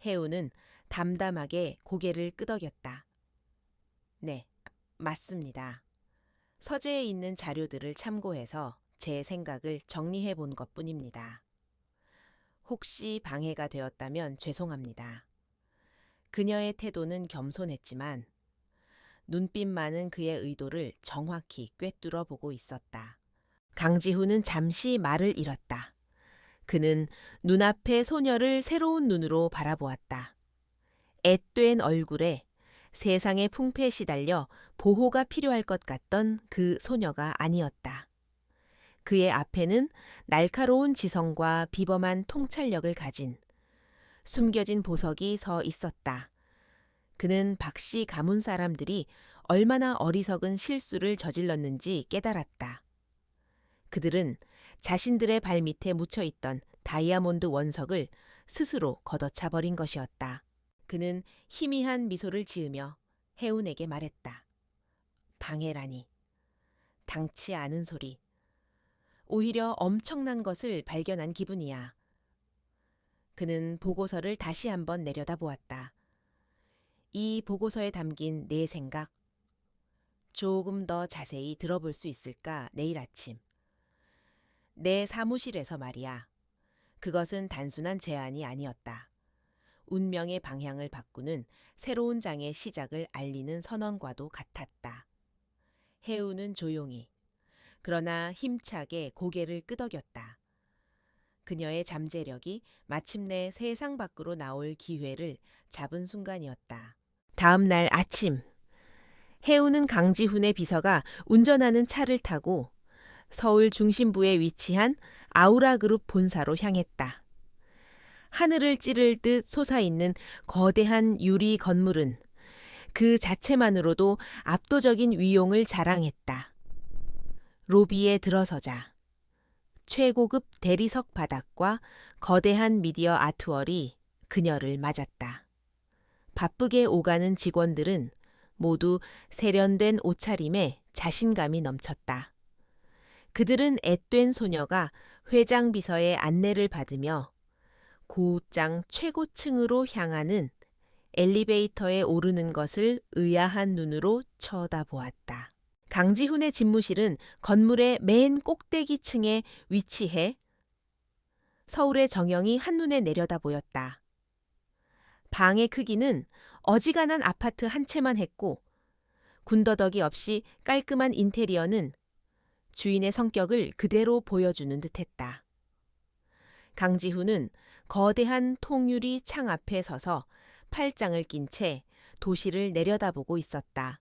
해운은 담담하게 고개를 끄덕였다. 네, 맞습니다. 서재에 있는 자료들을 참고해서 제 생각을 정리해 본 것뿐입니다. 혹시 방해가 되었다면 죄송합니다. 그녀의 태도는 겸손했지만 눈빛만은 그의 의도를 정확히 꿰뚫어 보고 있었다. 강지훈은 잠시 말을 잃었다. 그는 눈앞의 소녀를 새로운 눈으로 바라보았다. 앳된 얼굴에 세상의 풍패에 시달려 보호가 필요할 것 같던 그 소녀가 아니었다. 그의 앞에는 날카로운 지성과 비범한 통찰력을 가진 숨겨진 보석이 서 있었다. 그는 박씨 가문 사람들이 얼마나 어리석은 실수를 저질렀는지 깨달았다. 그들은 자신들의 발밑에 묻혀있던 다이아몬드 원석을 스스로 걷어차버린 것이었다. 그는 희미한 미소를 지으며 해운에게 말했다. 방해라니. 당치 않은 소리. 오히려 엄청난 것을 발견한 기분이야. 그는 보고서를 다시 한번 내려다보았다. 이 보고서에 담긴 내 생각, 조금 더 자세히 들어볼 수 있을까 내일 아침. 내 사무실에서 말이야. 그것은 단순한 제안이 아니었다. 운명의 방향을 바꾸는 새로운 장의 시작을 알리는 선언과도 같았다. 해우는 조용히, 그러나 힘차게 고개를 끄덕였다. 그녀의 잠재력이 마침내 세상 밖으로 나올 기회를 잡은 순간이었다. 다음 날 아침, 해우는 강지훈의 비서가 운전하는 차를 타고 서울 중심부에 위치한 아우라그룹 본사로 향했다. 하늘을 찌를 듯 솟아있는 거대한 유리 건물은 그 자체만으로도 압도적인 위용을 자랑했다. 로비에 들어서자 최고급 대리석 바닥과 거대한 미디어 아트월이 그녀를 맞았다. 바쁘게 오가는 직원들은 모두 세련된 옷차림에 자신감이 넘쳤다. 그들은 앳된 소녀가 회장 비서의 안내를 받으며 고장 최고층으로 향하는 엘리베이터에 오르는 것을 의아한 눈으로 쳐다보았다. 강지훈의 집무실은 건물의 맨 꼭대기층에 위치해 서울의 정형이 한눈에 내려다 보였다. 방의 크기는 어지간한 아파트 한 채만 했고 군더더기 없이 깔끔한 인테리어는 주인의 성격을 그대로 보여주는 듯했다. 강지훈은 거대한 통유리 창 앞에 서서 팔짱을 낀 채 도시를 내려다보고 있었다.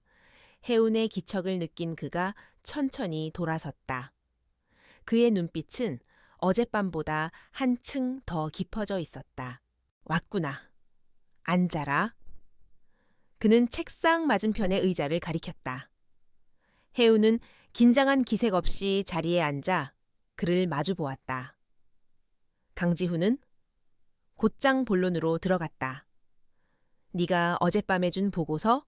해운의 기척을 느낀 그가 천천히 돌아섰다. 그의 눈빛은 어젯밤보다 한층 더 깊어져 있었다. 왔구나. 앉아라. 그는 책상 맞은편의 의자를 가리켰다. 해운은 긴장한 기색 없이 자리에 앉아 그를 마주보았다. 강지훈은 곧장 본론으로 들어갔다. 네가 어젯밤에 준 보고서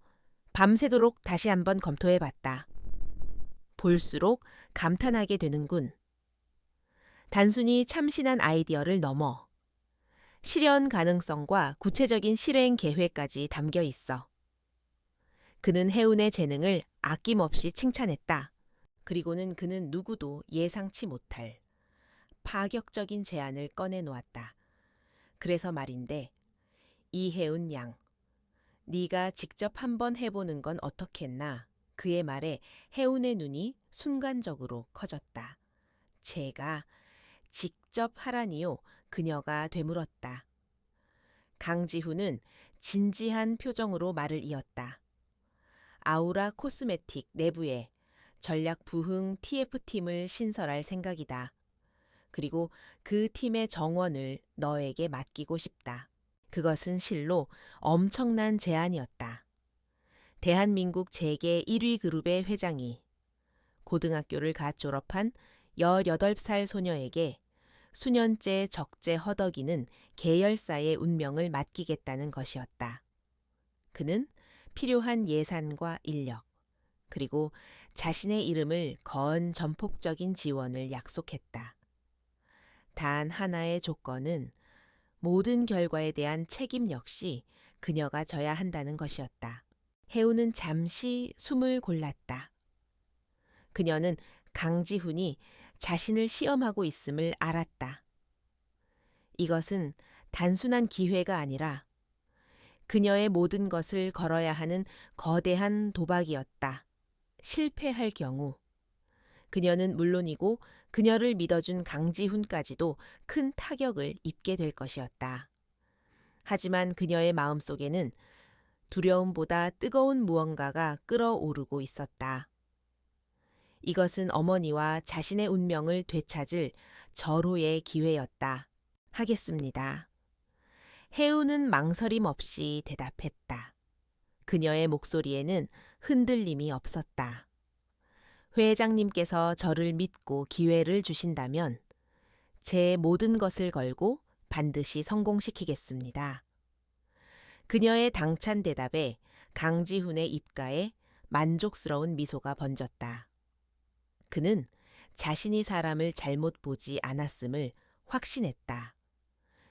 밤새도록 다시 한번 검토해봤다. 볼수록 감탄하게 되는군. 단순히 참신한 아이디어를 넘어 실현 가능성과 구체적인 실행 계획까지 담겨 있어. 그는 해운의 재능을 아낌없이 칭찬했다. 그리고는 그는 누구도 예상치 못할 파격적인 제안을 꺼내놓았다. 그래서 말인데, 이해운 양, 네가 직접 한번 해보는 건 어떻겠나? 그의 말에 해운의 눈이 순간적으로 커졌다. 제가 직접 하라니요? 그녀가 되물었다. 강지훈은 진지한 표정으로 말을 이었다. 아우라 코스메틱 내부에 전략 부흥 TF팀을 신설할 생각이다. 그리고 그 팀의 정원을 너에게 맡기고 싶다. 그것은 실로 엄청난 제안이었다. 대한민국 재계 1위 그룹의 회장이 고등학교를 갓 졸업한 18살 소녀에게 수년째 적재 허덕이는 계열사의 운명을 맡기겠다는 것이었다. 그는 필요한 예산과 인력, 그리고 자신의 이름을 건 전폭적인 지원을 약속했다. 단 하나의 조건은 모든 결과에 대한 책임 역시 그녀가 져야 한다는 것이었다. 해운은 잠시 숨을 골랐다. 그녀는 강지훈이 자신을 시험하고 있음을 알았다. 이것은 단순한 기회가 아니라 그녀의 모든 것을 걸어야 하는 거대한 도박이었다. 실패할 경우 그녀는 물론이고 그녀를 믿어준 강지훈까지도 큰 타격을 입게 될 것이었다. 하지만 그녀의 마음속에는 두려움보다 뜨거운 무언가가 끓어오르고 있었다. 이것은 어머니와 자신의 운명을 되찾을 절호의 기회였다. 하겠습니다. 해운은 망설임 없이 대답했다. 그녀의 목소리에는 흔들림이 없었다. 회장님께서 저를 믿고 기회를 주신다면 제 모든 것을 걸고 반드시 성공시키겠습니다. 그녀의 당찬 대답에 강지훈의 입가에 만족스러운 미소가 번졌다. 그는 자신이 사람을 잘못 보지 않았음을 확신했다.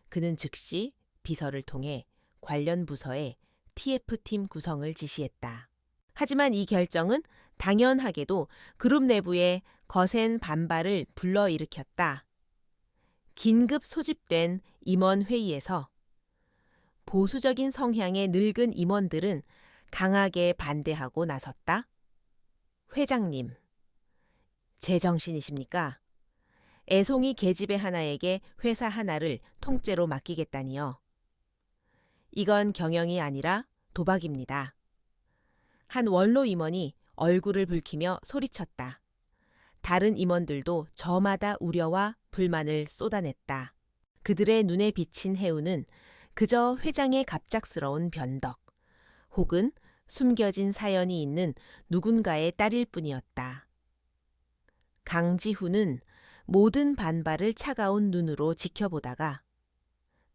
그는 즉시 비서를 통해 관련 부서에 TF팀 구성을 지시했다. 하지만 이 결정은 당연하게도 그룹 내부의 거센 반발을 불러일으켰다. 긴급 소집된 임원 회의에서 보수적인 성향의 늙은 임원들은 강하게 반대하고 나섰다. 회장님, 제정신이십니까? 애송이 계집애 하나에게 회사 하나를 통째로 맡기겠다니요. 이건 경영이 아니라 도박입니다. 한 원로 임원이 얼굴을 붉히며 소리쳤다. 다른 임원들도 저마다 우려와 불만을 쏟아냈다. 그들의 눈에 비친 해운은 그저 회장의 갑작스러운 변덕, 혹은 숨겨진 사연이 있는 누군가의 딸일 뿐이었다. 강지훈은 모든 반발을 차가운 눈으로 지켜보다가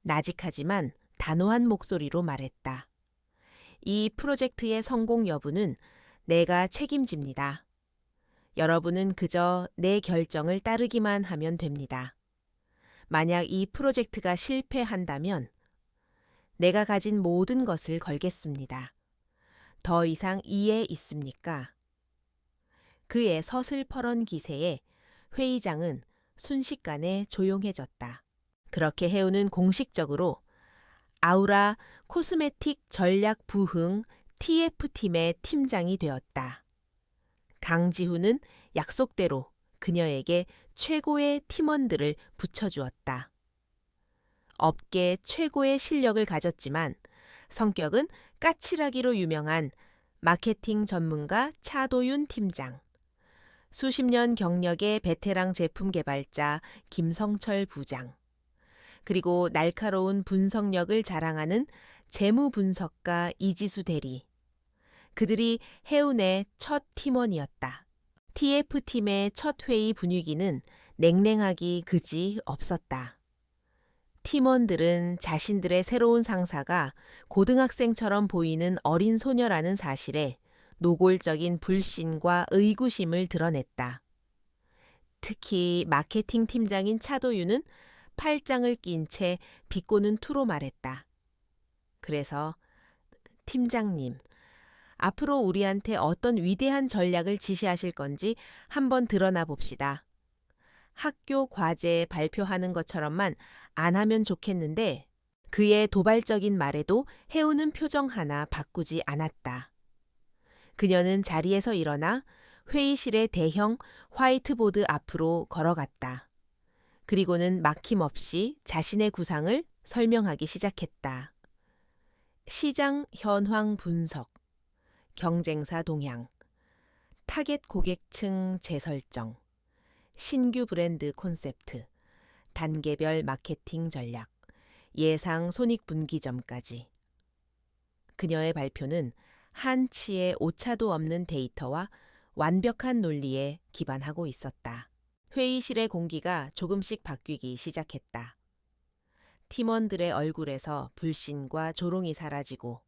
나직하지만 단호한 목소리로 말했다. 이 프로젝트의 성공 여부는 내가 책임집니다. 여러분은 그저 내 결정을 따르기만 하면 됩니다. 만약 이 프로젝트가 실패한다면 내가 가진 모든 것을 걸겠습니다. 더 이상 이해 있습니까? 그의 서슬퍼런 기세에 회의장은 순식간에 조용해졌다. 그렇게 해운은 공식적으로 아우라 코스메틱 전략 부흥 TF팀의 팀장이 되었다. 강지훈은 약속대로 그녀에게 최고의 팀원들을 붙여주었다. 업계 최고의 실력을 가졌지만 성격은 까칠하기로 유명한 마케팅 전문가 차도윤 팀장, 수십 년 경력의 베테랑 제품 개발자 김성철 부장, 그리고 날카로운 분석력을 자랑하는 재무 분석가 이지수 대리. 그들이 해운의 첫 팀원이었다. TF팀의 첫 회의 분위기는 냉랭하기 그지 없었다. 팀원들은 자신들의 새로운 상사가 고등학생처럼 보이는 어린 소녀라는 사실에 노골적인 불신과 의구심을 드러냈다. 특히 마케팅 팀장인 차도유는 팔짱을 낀 채 비꼬는 투로 말했다. 그래서 팀장님, 앞으로 우리한테 어떤 위대한 전략을 지시하실 건지 한번 드러나 봅시다. 학교 과제에 발표하는 것처럼만 안 하면 좋겠는데 그의 도발적인 말에도 해우는 표정 하나 바꾸지 않았다. 그녀는 자리에서 일어나 회의실의 대형 화이트보드 앞으로 걸어갔다. 그리고는 막힘없이 자신의 구상을 설명하기 시작했다. 시장 현황 분석, 경쟁사 동향, 타겟 고객층 재설정, 신규 브랜드 콘셉트, 단계별 마케팅 전략, 예상 손익분기점까지. 그녀의 발표는 한치의 오차도 없는 데이터와 완벽한 논리에 기반하고 있었다. 회의실의 공기가 조금씩 바뀌기 시작했다. 팀원들의 얼굴에서 불신과 조롱이 사라지고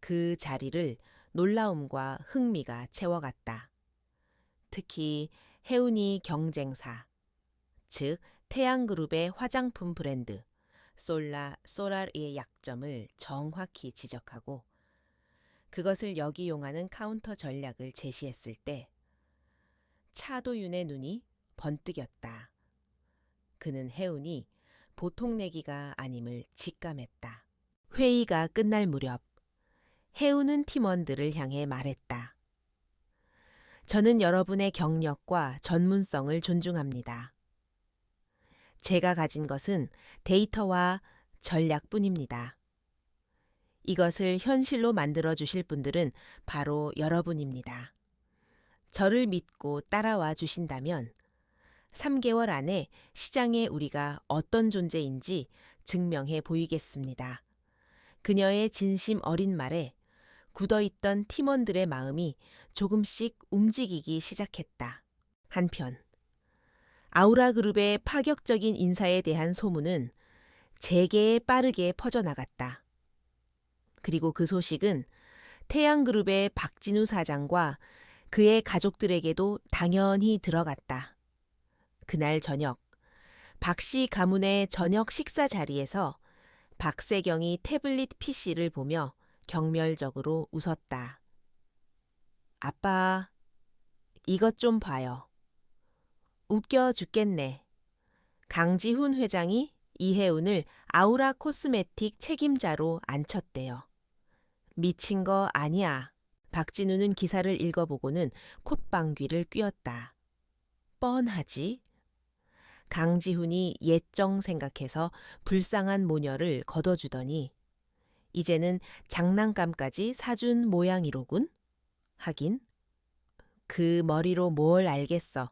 그 자리를 놀라움과 흥미가 채워갔다. 특히 해운이 경쟁사, 즉 태양그룹의 화장품 브랜드 소라르의 약점을 정확히 지적하고 그것을 역이용하는 카운터 전략을 제시했을 때 차도윤의 눈이 번뜩였다. 그는 해운이 보통 내기가 아님을 직감했다. 회의가 끝날 무렵 해운은 팀원들을 향해 말했다. 저는 여러분의 경력과 전문성을 존중합니다. 제가 가진 것은 데이터와 전략뿐입니다. 이것을 현실로 만들어 주실 분들은 바로 여러분입니다. 저를 믿고 따라와 주신다면 3개월 안에 시장에 우리가 어떤 존재인지 증명해 보이겠습니다. 그녀의 진심 어린 말에 굳어있던 팀원들의 마음이 조금씩 움직이기 시작했다. 한편 아우라그룹의 파격적인 인사에 대한 소문은 재계에 빠르게 퍼져나갔다. 그리고 그 소식은 태양그룹의 박진우 사장과 그의 가족들에게도 당연히 들어갔다. 그날 저녁, 박씨 가문의 저녁 식사 자리에서 박세경이 태블릿 PC를 보며 경멸적으로 웃었다. 아빠, 이것 좀 봐요. 웃겨 죽겠네. 강지훈 회장이 이해운을 아우라 코스메틱 책임자로 앉혔대요. 미친 거 아니야. 박진우는 기사를 읽어보고는 콧방귀를 뀌었다. 뻔하지. 강지훈이 옛정 생각해서 불쌍한 모녀를 걷어주더니 이제는 장난감까지 사준 모양이로군. 하긴 그 머리로 뭘 알겠어.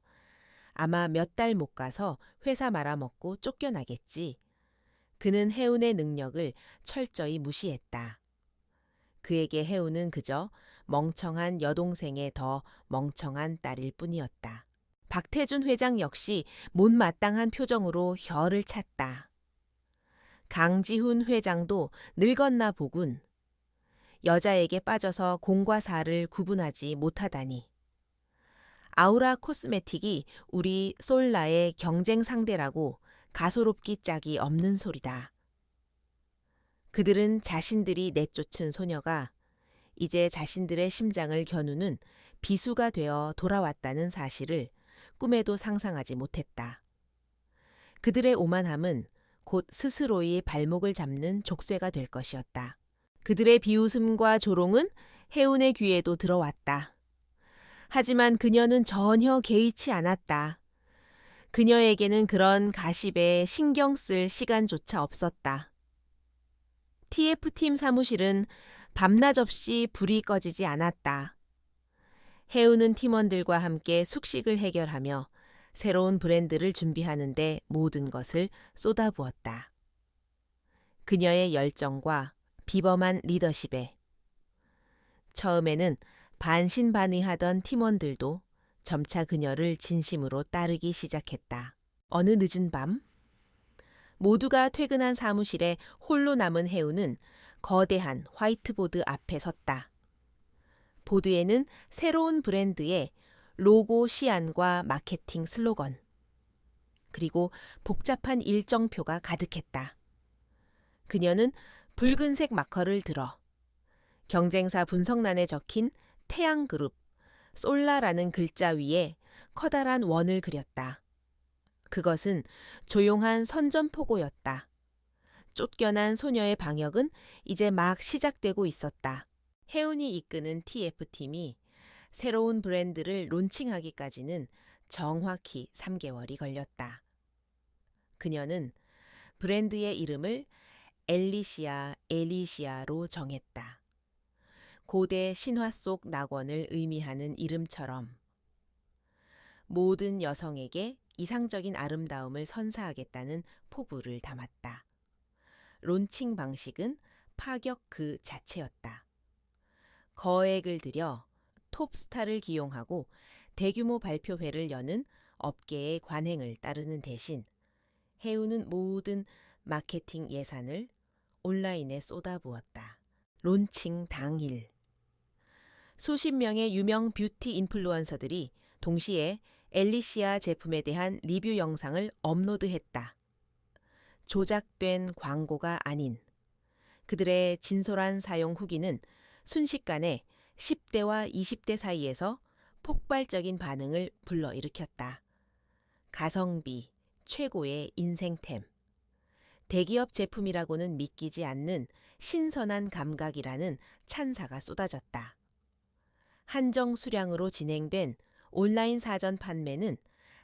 아마 몇 달 못 가서 회사 말아먹고 쫓겨나겠지. 그는 해운의 능력을 철저히 무시했다. 그에게 해운은 그저 멍청한 여동생의 더 멍청한 딸일 뿐이었다. 박태준 회장 역시 못마땅한 표정으로 혀를 찼다. 강지훈 회장도 늙었나 보군. 여자에게 빠져서 공과 사를 구분하지 못하다니. 아우라 코스메틱이 우리 솔라의 경쟁 상대라고 가소롭기 짝이 없는 소리다. 그들은 자신들이 내쫓은 소녀가 이제 자신들의 심장을 겨누는 비수가 되어 돌아왔다는 사실을 꿈에도 상상하지 못했다. 그들의 오만함은 곧 스스로의 발목을 잡는 족쇄가 될 것이었다. 그들의 비웃음과 조롱은 해운의 귀에도 들어왔다. 하지만 그녀는 전혀 개의치 않았다. 그녀에게는 그런 가십에 신경 쓸 시간조차 없었다. TF팀 사무실은 밤낮 없이 불이 꺼지지 않았다. 해우는 팀원들과 함께 숙식을 해결하며 새로운 브랜드를 준비하는 데 모든 것을 쏟아부었다. 그녀의 열정과 비범한 리더십에 처음에는 반신반의하던 팀원들도 점차 그녀를 진심으로 따르기 시작했다. 어느 늦은 밤, 모두가 퇴근한 사무실에 홀로 남은 해운은 거대한 화이트보드 앞에 섰다. 보드에는 새로운 브랜드의 로고 시안과 마케팅 슬로건, 그리고 복잡한 일정표가 가득했다. 그녀는 붉은색 마커를 들어 경쟁사 분석란에 적힌 태양그룹, 솔라라는 글자 위에 커다란 원을 그렸다. 그것은 조용한 선전포고였다. 쫓겨난 소녀의 방역은 이제 막 시작되고 있었다. 해운이 이끄는 TF팀이 새로운 브랜드를 론칭하기까지는 정확히 3개월이 걸렸다. 그녀는 브랜드의 이름을 엘리시아로 정했다. 고대 신화 속 낙원을 의미하는 이름처럼 모든 여성에게 이상적인 아름다움을 선사하겠다는 포부를 담았다. 론칭 방식은 파격 그 자체였다. 거액을 들여 톱스타를 기용하고 대규모 발표회를 여는 업계의 관행을 따르는 대신 해운은 모든 마케팅 예산을 온라인에 쏟아부었다. 론칭 당일. 수십 명의 유명 뷰티 인플루언서들이 동시에 엘리시아 제품에 대한 리뷰 영상을 업로드했다. 조작된 광고가 아닌 그들의 진솔한 사용 후기는 순식간에 10대와 20대 사이에서 폭발적인 반응을 불러일으켰다. 가성비, 최고의 인생템. 대기업 제품이라고는 믿기지 않는 신선한 감각이라는 찬사가 쏟아졌다. 한정 수량으로 진행된 온라인 사전 판매는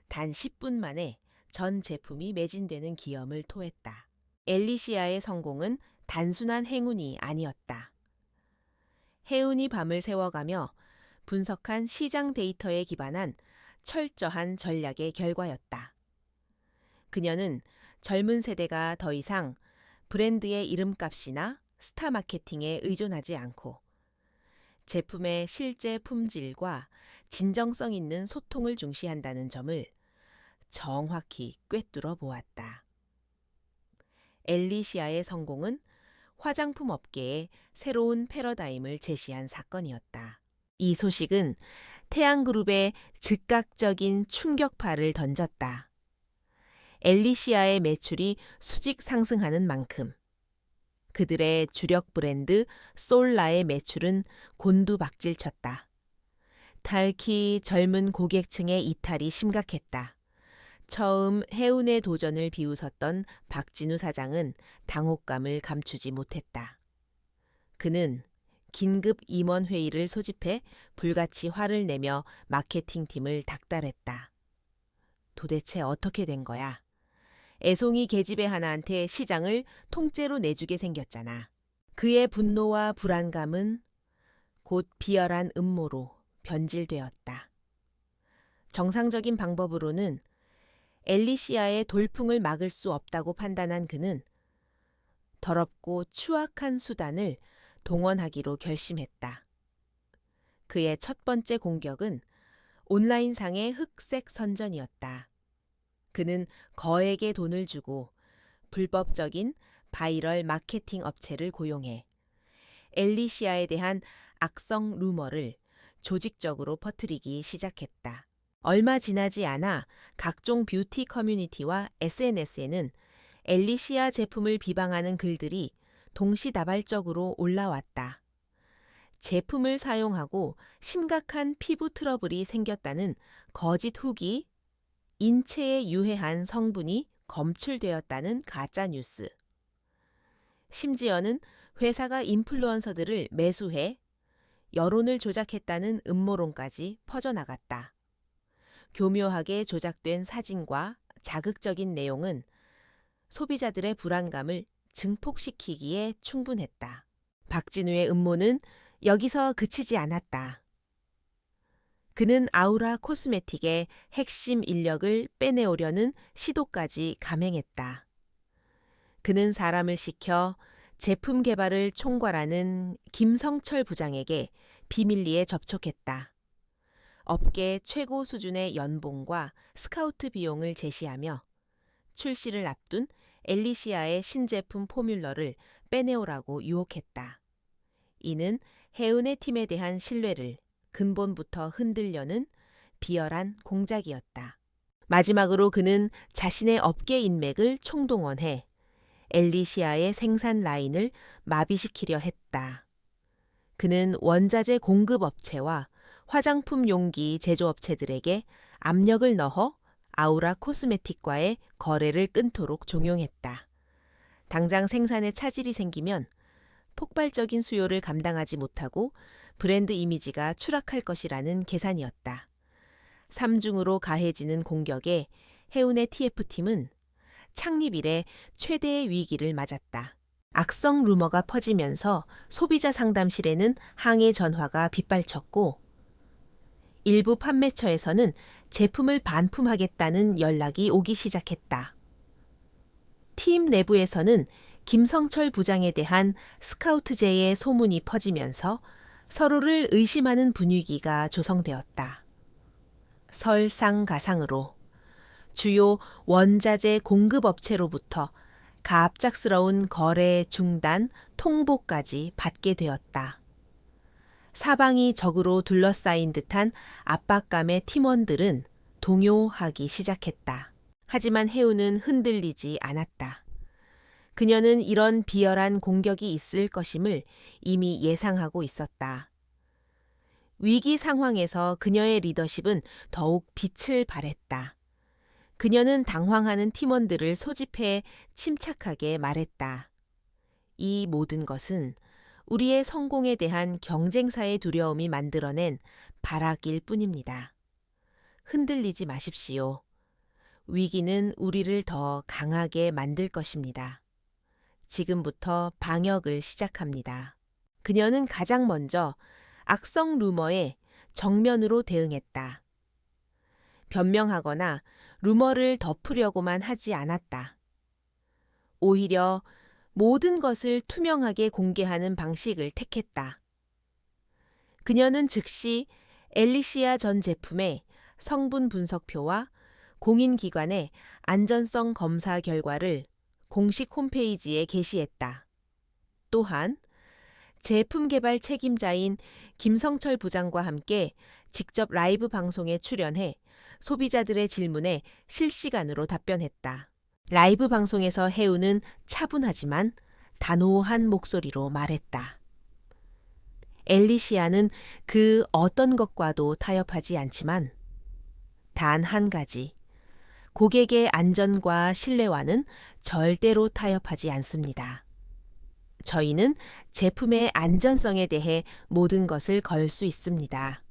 단 10분 만에 전 제품이 매진되는 기염을 토했다. 엘리시아의 성공은 단순한 행운이 아니었다. 해운이 밤을 새워가며 분석한 시장 데이터에 기반한 철저한 전략의 결과였다. 그녀는 젊은 세대가 더 이상 브랜드의 이름값이나 스타 마케팅에 의존하지 않고 제품의 실제 품질과 진정성 있는 소통을 중시한다는 점을 정확히 꿰뚫어 보았다. 엘리시아의 성공은 화장품 업계에 새로운 패러다임을 제시한 사건이었다. 이 소식은 태양그룹에 즉각적인 충격파를 던졌다. 엘리시아의 매출이 수직 상승하는 만큼 그들의 주력 브랜드 솔라의 매출은 곤두박질쳤다. 특히 젊은 고객층의 이탈이 심각했다. 처음 해운의 도전을 비웃었던 박진우 사장은 당혹감을 감추지 못했다. 그는 긴급 임원 회의를 소집해 불같이 화를 내며 마케팅팀을 닥달했다. 도대체 어떻게 된 거야? 애송이 계집애 하나한테 시장을 통째로 내주게 생겼잖아. 그의 분노와 불안감은 곧 비열한 음모로 변질되었다. 정상적인 방법으로는 엘리시아의 돌풍을 막을 수 없다고 판단한 그는 더럽고 추악한 수단을 동원하기로 결심했다. 그의 첫 번째 공격은 온라인상의 흑색 선전이었다. 그는 거액의 돈을 주고 불법적인 바이럴 마케팅 업체를 고용해 엘리시아에 대한 악성 루머를 조직적으로 퍼뜨리기 시작했다. 얼마 지나지 않아 각종 뷰티 커뮤니티와 SNS에는 엘리시아 제품을 비방하는 글들이 동시다발적으로 올라왔다. 제품을 사용하고 심각한 피부 트러블이 생겼다는 거짓 후기, 인체에 유해한 성분이 검출되었다는 가짜 뉴스. 심지어는 회사가 인플루언서들을 매수해 여론을 조작했다는 음모론까지 퍼져나갔다. 교묘하게 조작된 사진과 자극적인 내용은 소비자들의 불안감을 증폭시키기에 충분했다. 박진우의 음모는 여기서 그치지 않았다. 그는 아우라 코스메틱의 핵심 인력을 빼내오려는 시도까지 감행했다. 그는 사람을 시켜 제품 개발을 총괄하는 김성철 부장에게 비밀리에 접촉했다. 업계 최고 수준의 연봉과 스카우트 비용을 제시하며 출시를 앞둔 엘리시아의 신제품 포뮬러를 빼내오라고 유혹했다. 이는 해운의 팀에 대한 신뢰를 근본부터 흔들려는 비열한 공작이었다. 마지막으로 그는 자신의 업계 인맥을 총동원해 엘리시아의 생산 라인을 마비시키려 했다. 그는 원자재 공급업체와 화장품 용기 제조업체들에게 압력을 넣어 아우라 코스메틱과의 거래를 끊도록 종용했다. 당장 생산에 차질이 생기면 폭발적인 수요를 감당하지 못하고 브랜드 이미지가 추락할 것이라는 계산이었다. 삼중으로 가해지는 공격에 해운의 TF팀은 창립 이래 최대의 위기를 맞았다. 악성 루머가 퍼지면서 소비자 상담실에는 항해 전화가 빗발쳤고 일부 판매처에서는 제품을 반품하겠다는 연락이 오기 시작했다. 팀 내부에서는 김성철 부장에 대한 스카우트제의 소문이 퍼지면서 서로를 의심하는 분위기가 조성되었다. 설상가상으로 주요 원자재 공급업체로부터 갑작스러운 거래 중단, 통보까지 받게 되었다. 사방이 적으로 둘러싸인 듯한 압박감의 팀원들은 동요하기 시작했다. 하지만 해운은 흔들리지 않았다. 그녀는 이런 비열한 공격이 있을 것임을 이미 예상하고 있었다. 위기 상황에서 그녀의 리더십은 더욱 빛을 발했다. 그녀는 당황하는 팀원들을 소집해 침착하게 말했다. 이 모든 것은 우리의 성공에 대한 경쟁사의 두려움이 만들어낸 발악일 뿐입니다. 흔들리지 마십시오. 위기는 우리를 더 강하게 만들 것입니다. 지금부터 방역을 시작합니다. 그녀는 가장 먼저 악성 루머에 정면으로 대응했다. 변명하거나 루머를 덮으려고만 하지 않았다. 오히려 모든 것을 투명하게 공개하는 방식을 택했다. 그녀는 즉시 엘리시아 전 제품의 성분 분석표와 공인기관의 안전성 검사 결과를 공식 홈페이지에 게시했다. 또한 제품 개발 책임자인 김성철 부장과 함께 직접 라이브 방송에 출연해 소비자들의 질문에 실시간으로 답변했다. 라이브 방송에서 해운은 차분하지만 단호한 목소리로 말했다. 엘리시아는 그 어떤 것과도 타협하지 않지만 단 한 가지, 고객의 안전과 신뢰와는 절대로 타협하지 않습니다. 저희는 제품의 안전성에 대해 모든 것을 걸 수 있습니다.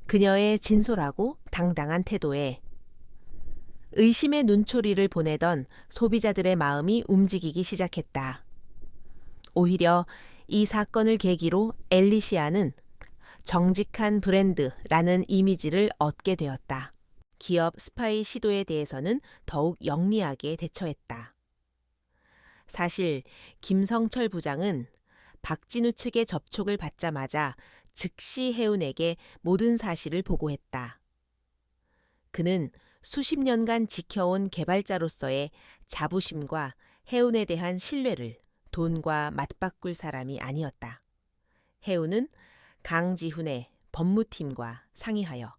그녀의 진솔하고 당당한 태도에 의심의 눈초리를 보내던 소비자들의 마음이 움직이기 시작했다. 오히려 이 사건을 계기로 엘리시아는 정직한 브랜드라는 이미지를 얻게 되었다. 기업 스파이 시도에 대해서는 더욱 영리하게 대처했다. 사실 김성철 부장은 박진우 측의 접촉을 받자마자 즉시 해운에게 모든 사실을 보고했다. 그는 수십 년간 지켜온 개발자로서의 자부심과 해운에 대한 신뢰를 돈과 맞바꿀 사람이 아니었다. 해운은 강지훈의 법무팀과 상의하여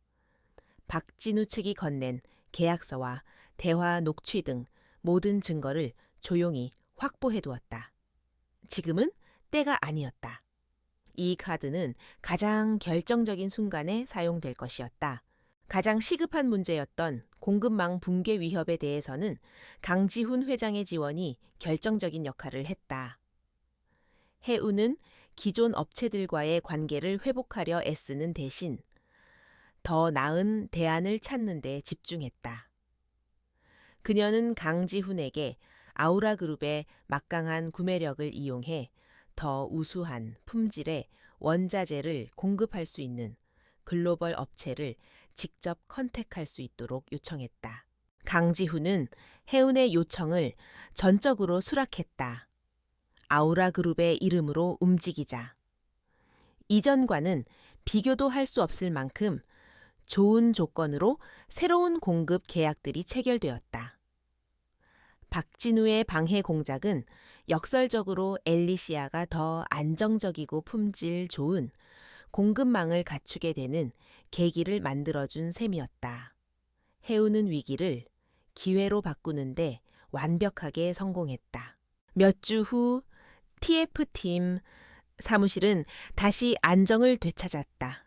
박진우 측이 건넨 계약서와 대화 녹취 등 모든 증거를 조용히 확보해두었다. 지금은 때가 아니었다. 이 카드는 가장 결정적인 순간에 사용될 것이었다. 가장 시급한 문제였던 공급망 붕괴 위협에 대해서는 강지훈 회장의 지원이 결정적인 역할을 했다. 해운은 기존 업체들과의 관계를 회복하려 애쓰는 대신 더 나은 대안을 찾는 데 집중했다. 그녀는 강지훈에게 아우라그룹의 막강한 구매력을 이용해 더 우수한 품질의 원자재를 공급할 수 있는 글로벌 업체를 직접 컨택할 수 있도록 요청했다. 강지훈은 해운의 요청을 전적으로 수락했다. 아우라그룹의 이름으로 움직이자. 이전과는 비교도 할 수 없을 만큼 좋은 조건으로 새로운 공급 계약들이 체결되었다. 박진우의 방해 공작은 역설적으로 엘리시아가 더 안정적이고 품질 좋은 공급망을 갖추게 되는 계기를 만들어준 셈이었다. 해우는 위기를 기회로 바꾸는데 완벽하게 성공했다. 몇 주 후 TF팀 사무실은 다시 안정을 되찾았다.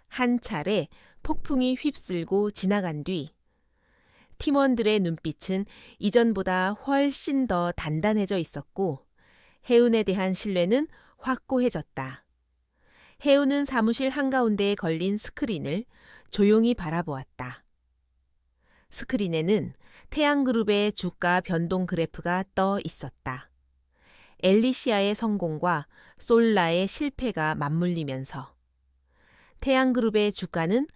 한 차례 폭풍이 휩쓸고 지나간 뒤 팀원들의 눈빛은 이전보다 훨씬 더 단단해져 있었고 해운에 대한 신뢰는 확고해졌다. 해운은 사무실 한가운데에 걸린 스크린을 조용히 바라보았다. 스크린에는 태양그룹의 주가 변동 그래프가 떠 있었다. 엘리시아의 성공과 솔라의 실패가 맞물리면서 태양그룹의 주가는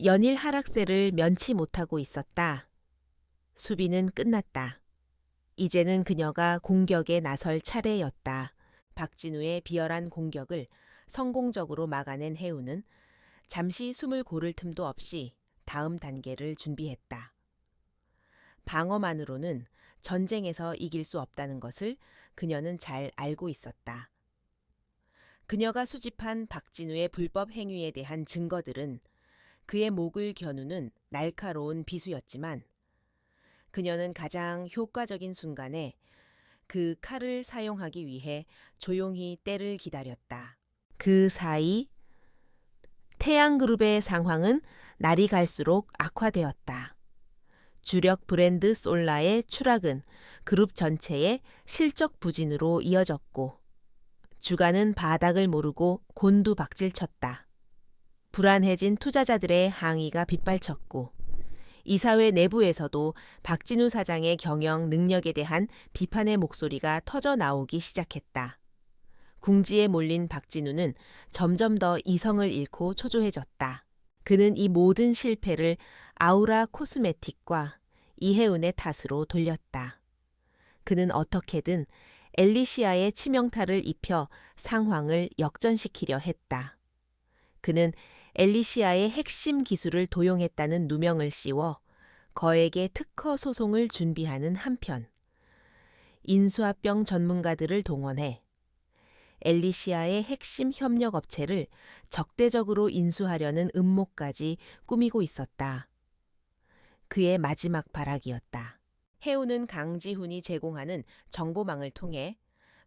연일 하락세를 면치 못하고 있었다. 수비는 끝났다. 이제는 그녀가 공격에 나설 차례였다. 박진우의 비열한 공격을 성공적으로 막아낸 해우는 잠시 숨을 고를 틈도 없이 다음 단계를 준비했다. 방어만으로는 전쟁에서 이길 수 없다는 것을 그녀는 잘 알고 있었다. 그녀가 수집한 박진우의 불법 행위에 대한 증거들은 그의 목을 겨누는 날카로운 비수였지만 그녀는 가장 효과적인 순간에 그 칼을 사용하기 위해 조용히 때를 기다렸다. 그 사이 태양그룹의 상황은 날이 갈수록 악화되었다. 주력 브랜드 솔라의 추락은 그룹 전체의 실적 부진으로 이어졌고 주가는 바닥을 모르고 곤두박질쳤다. 불안해진 투자자들의 항의가 빗발쳤고 이사회 내부에서도 박진우 사장의 경영 능력에 대한 비판의 목소리가 터져 나오기 시작했다. 궁지에 몰린 박진우는 점점 더 이성을 잃고 초조해졌다. 그는 이 모든 실패를 아우라 코스메틱과 이혜운의 탓으로 돌렸다. 그는 어떻게든 엘리시아의 치명타를 입혀 상황을 역전시키려 했다. 그는 엘리시아의 핵심 기술을 도용했다는 누명을 씌워 거액의 특허 소송을 준비하는 한편 인수합병 전문가들을 동원해 엘리시아의 핵심 협력업체를 적대적으로 인수하려는 음모까지 꾸미고 있었다. 그의 마지막 발악이었다. 해우는 강지훈이 제공하는 정보망을 통해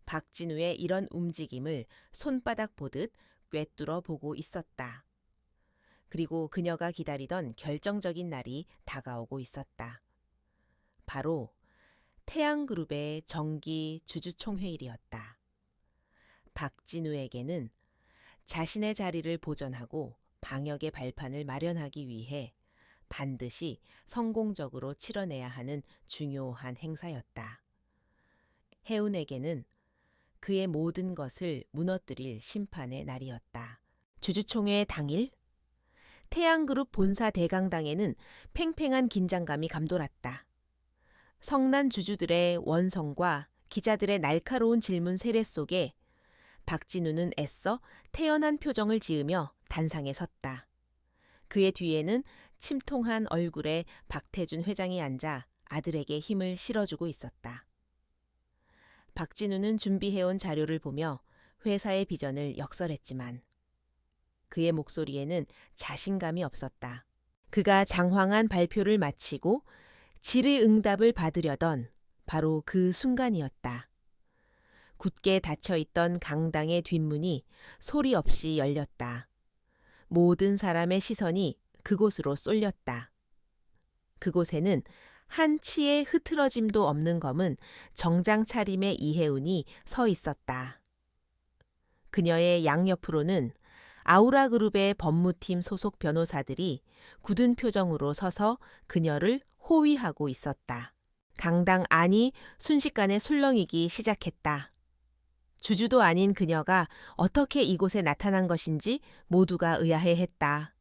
박진우의 이런 움직임을 손바닥 보듯 꿰뚫어 보고 있었다. 그리고 그녀가 기다리던 결정적인 날이 다가오고 있었다. 바로 태양그룹의 정기 주주총회일이었다. 박진우에게는 자신의 자리를 보전하고 방역의 발판을 마련하기 위해 반드시 성공적으로 치러내야 하는 중요한 행사였다. 해운에게는 그의 모든 것을 무너뜨릴 심판의 날이었다. 주주총회 당일 태양그룹 본사 대강당에는 팽팽한 긴장감이 감돌았다. 성난 주주들의 원성과 기자들의 날카로운 질문 세례 속에 박진우는 애써 태연한 표정을 지으며 단상에 섰다. 그의 뒤에는 침통한 얼굴에 박태준 회장이 앉아 아들에게 힘을 실어주고 있었다. 박진우는 준비해온 자료를 보며 회사의 비전을 역설했지만 그의 목소리에는 자신감이 없었다. 그가 장황한 발표를 마치고 질의응답을 받으려던 바로 그 순간이었다. 굳게 닫혀있던 강당의 뒷문이 소리 없이 열렸다. 모든 사람의 시선이 그곳으로 쏠렸다. 그곳에는 한 치의 흐트러짐도 없는 검은 정장 차림의 이혜운이 서 있었다. 그녀의 양옆으로는 아우라그룹의 법무팀 소속 변호사들이 굳은 표정으로 서서 그녀를 호위하고 있었다. 강당 안이 순식간에 술렁이기 시작했다. 주주도 아닌 그녀가 어떻게 이곳에 나타난 것인지 모두가 의아해했다.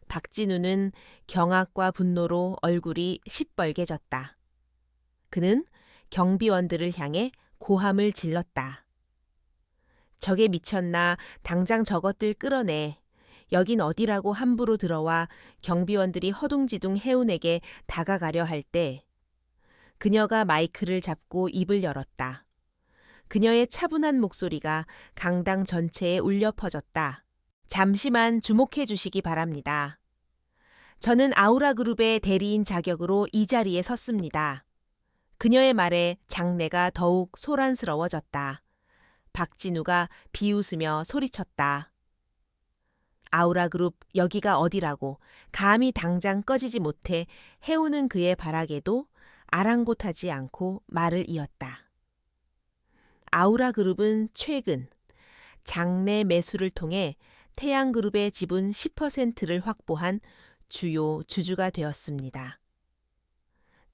박진우는 경악과 분노로 얼굴이 시뻘개졌다. 그는 경비원들을 향해 고함을 질렀다. 저게 미쳤나, 당장 저것들 끌어내. 여긴 어디라고 함부로 들어와 경비원들이 허둥지둥 해운에게 다가가려 할 때 그녀가 마이크를 잡고 입을 열었다. 그녀의 차분한 목소리가 강당 전체에 울려 퍼졌다. 잠시만 주목해 주시기 바랍니다. 저는 아우라 그룹의 대리인 자격으로 이 자리에 섰습니다. 그녀의 말에 장내가 더욱 소란스러워졌다. 박진우가 비웃으며 소리쳤다. 아우라 그룹 여기가 어디라고 감히 당장 꺼지지 못해 해오는 그의 발악에도 아랑곳하지 않고 말을 이었다. 아우라 그룹은 최근 장내 매수를 통해 태양그룹의 지분 10%를 확보한 주요 주주가 되었습니다.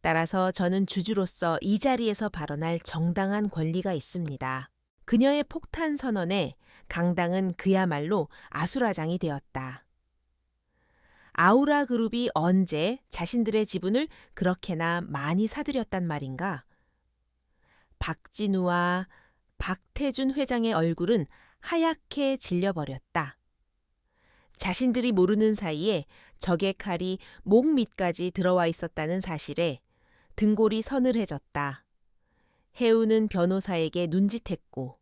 따라서 저는 주주로서 이 자리에서 발언할 정당한 권리가 있습니다. 그녀의 폭탄 선언에 강당은 그야말로 아수라장이 되었다. 아우라 그룹이 언제 자신들의 지분을 그렇게나 많이 사들였단 말인가? 박진우와 박태준 회장의 얼굴은 하얗게 질려버렸다. 자신들이 모르는 사이에 적의 칼이 목 밑까지 들어와 있었다는 사실에 등골이 서늘해졌다. 해우는 변호사에게 눈짓했고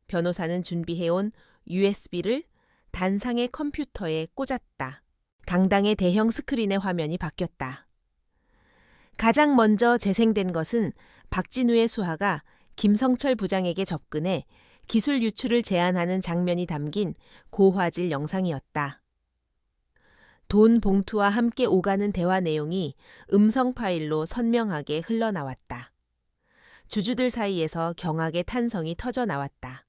변호사는 준비해온 USB를 단상의 컴퓨터에 꽂았다. 강당의 대형 스크린의 화면이 바뀌었다. 가장 먼저 재생된 것은 박진우의 수하가 김성철 부장에게 접근해 기술 유출을 제안하는 장면이 담긴 고화질 영상이었다. 돈 봉투와 함께 오가는 대화 내용이 음성 파일로 선명하게 흘러나왔다. 주주들 사이에서 경악의 탄성이 터져 나왔다.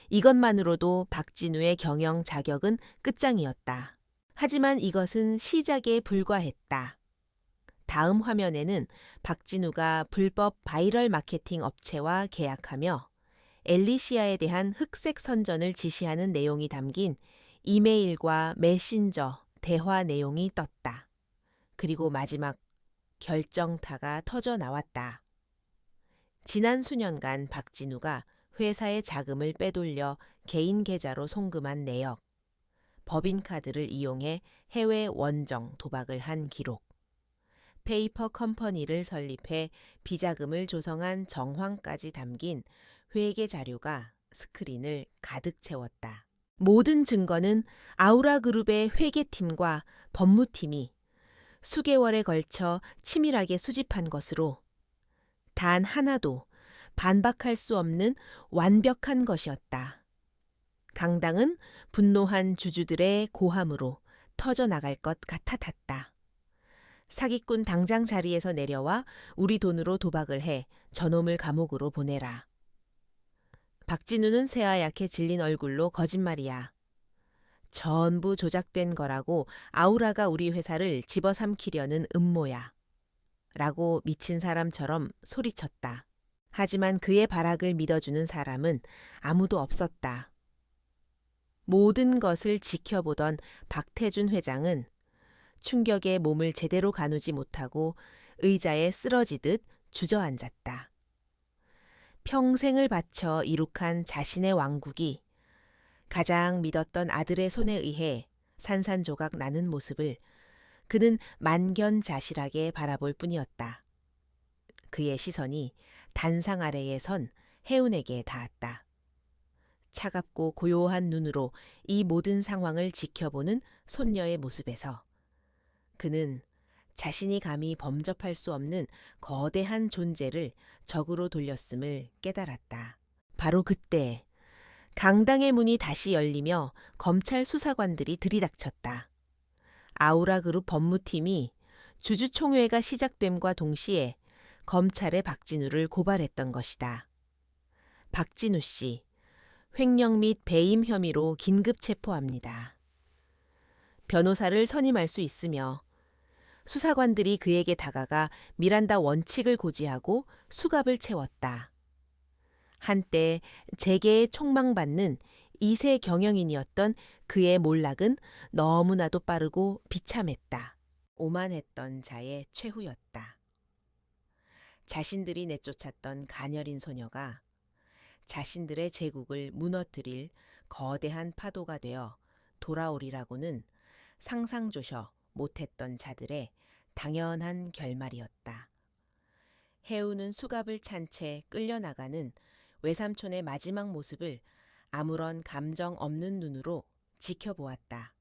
이것만으로도 박진우의 경영 자격은 끝장이었다. 하지만 이것은 시작에 불과했다. 다음 화면에는 박진우가 불법 바이럴 마케팅 업체와 계약하며 엘리시아에 대한 흑색 선전을 지시하는 내용이 담긴 이메일과 메신저 대화 내용이 떴다. 그리고 마지막 결정타가 터져 나왔다. 지난 수년간 박진우가 회사의 자금을 빼돌려 개인 계좌로 송금한 내역, 법인카드를 이용해 해외 원정 도박을 한 기록, 페이퍼 컴퍼니를 설립해 비자금을 조성한 정황까지 담긴 회계 자료가 스크린을 가득 채웠다. 모든 증거는 아우라 그룹의 회계팀과 법무팀이 수개월에 걸쳐 치밀하게 수집한 것으로 단 하나도 반박할 수 없는 완벽한 것이었다. 강당은 분노한 주주들의 고함으로 터져나갈 것 같아탔다. 사기꾼 당장 자리에서 내려와 우리 돈으로 도박을 해 저놈을 감옥으로 보내라. 박진우는 새하얗게 질린 얼굴로 거짓말이야. 전부 조작된 거라고 아우라가 우리 회사를 집어삼키려는 음모야. 라고 미친 사람처럼 소리쳤다. 하지만 그의 발악을 믿어주는 사람은 아무도 없었다. 모든 것을 지켜보던 박태준 회장은 충격에 몸을 제대로 가누지 못하고 의자에 쓰러지듯 주저앉았다. 평생을 바쳐 이룩한 자신의 왕국이 가장 믿었던 아들의 손에 의해 산산조각 나는 모습을 그는 만견자실하게 바라볼 뿐이었다. 그의 시선이 단상 아래에 선 해운에게 닿았다. 차갑고 고요한 눈으로 이 모든 상황을 지켜보는 손녀의 모습에서 그는 자신이 감히 범접할 수 없는 거대한 존재를 적으로 돌렸음을 깨달았다. 바로 그때 강당의 문이 다시 열리며 검찰 수사관들이 들이닥쳤다. 아우라 그룹 법무팀이 주주총회가 시작됨과 동시에 검찰에 박진우를 고발했던 것이다. 박진우 씨, 횡령 및 배임 혐의로 긴급 체포합니다. 변호사를 선임할 수 있으며 수사관들이 그에게 다가가 미란다 원칙을 고지하고 수갑을 채웠다. 한때 재계에 촉망받는 2세 경영인이었던 그의 몰락은 너무나도 빠르고 비참했다. 오만했던 자의 최후였다. 자신들이 내쫓았던 가녀린 소녀가 자신들의 제국을 무너뜨릴 거대한 파도가 되어 돌아오리라고는 상상조차 못했던 자들의 당연한 결말이었다. 해우는 수갑을 찬 채 끌려나가는 외삼촌의 마지막 모습을 아무런 감정 없는 눈으로 지켜보았다.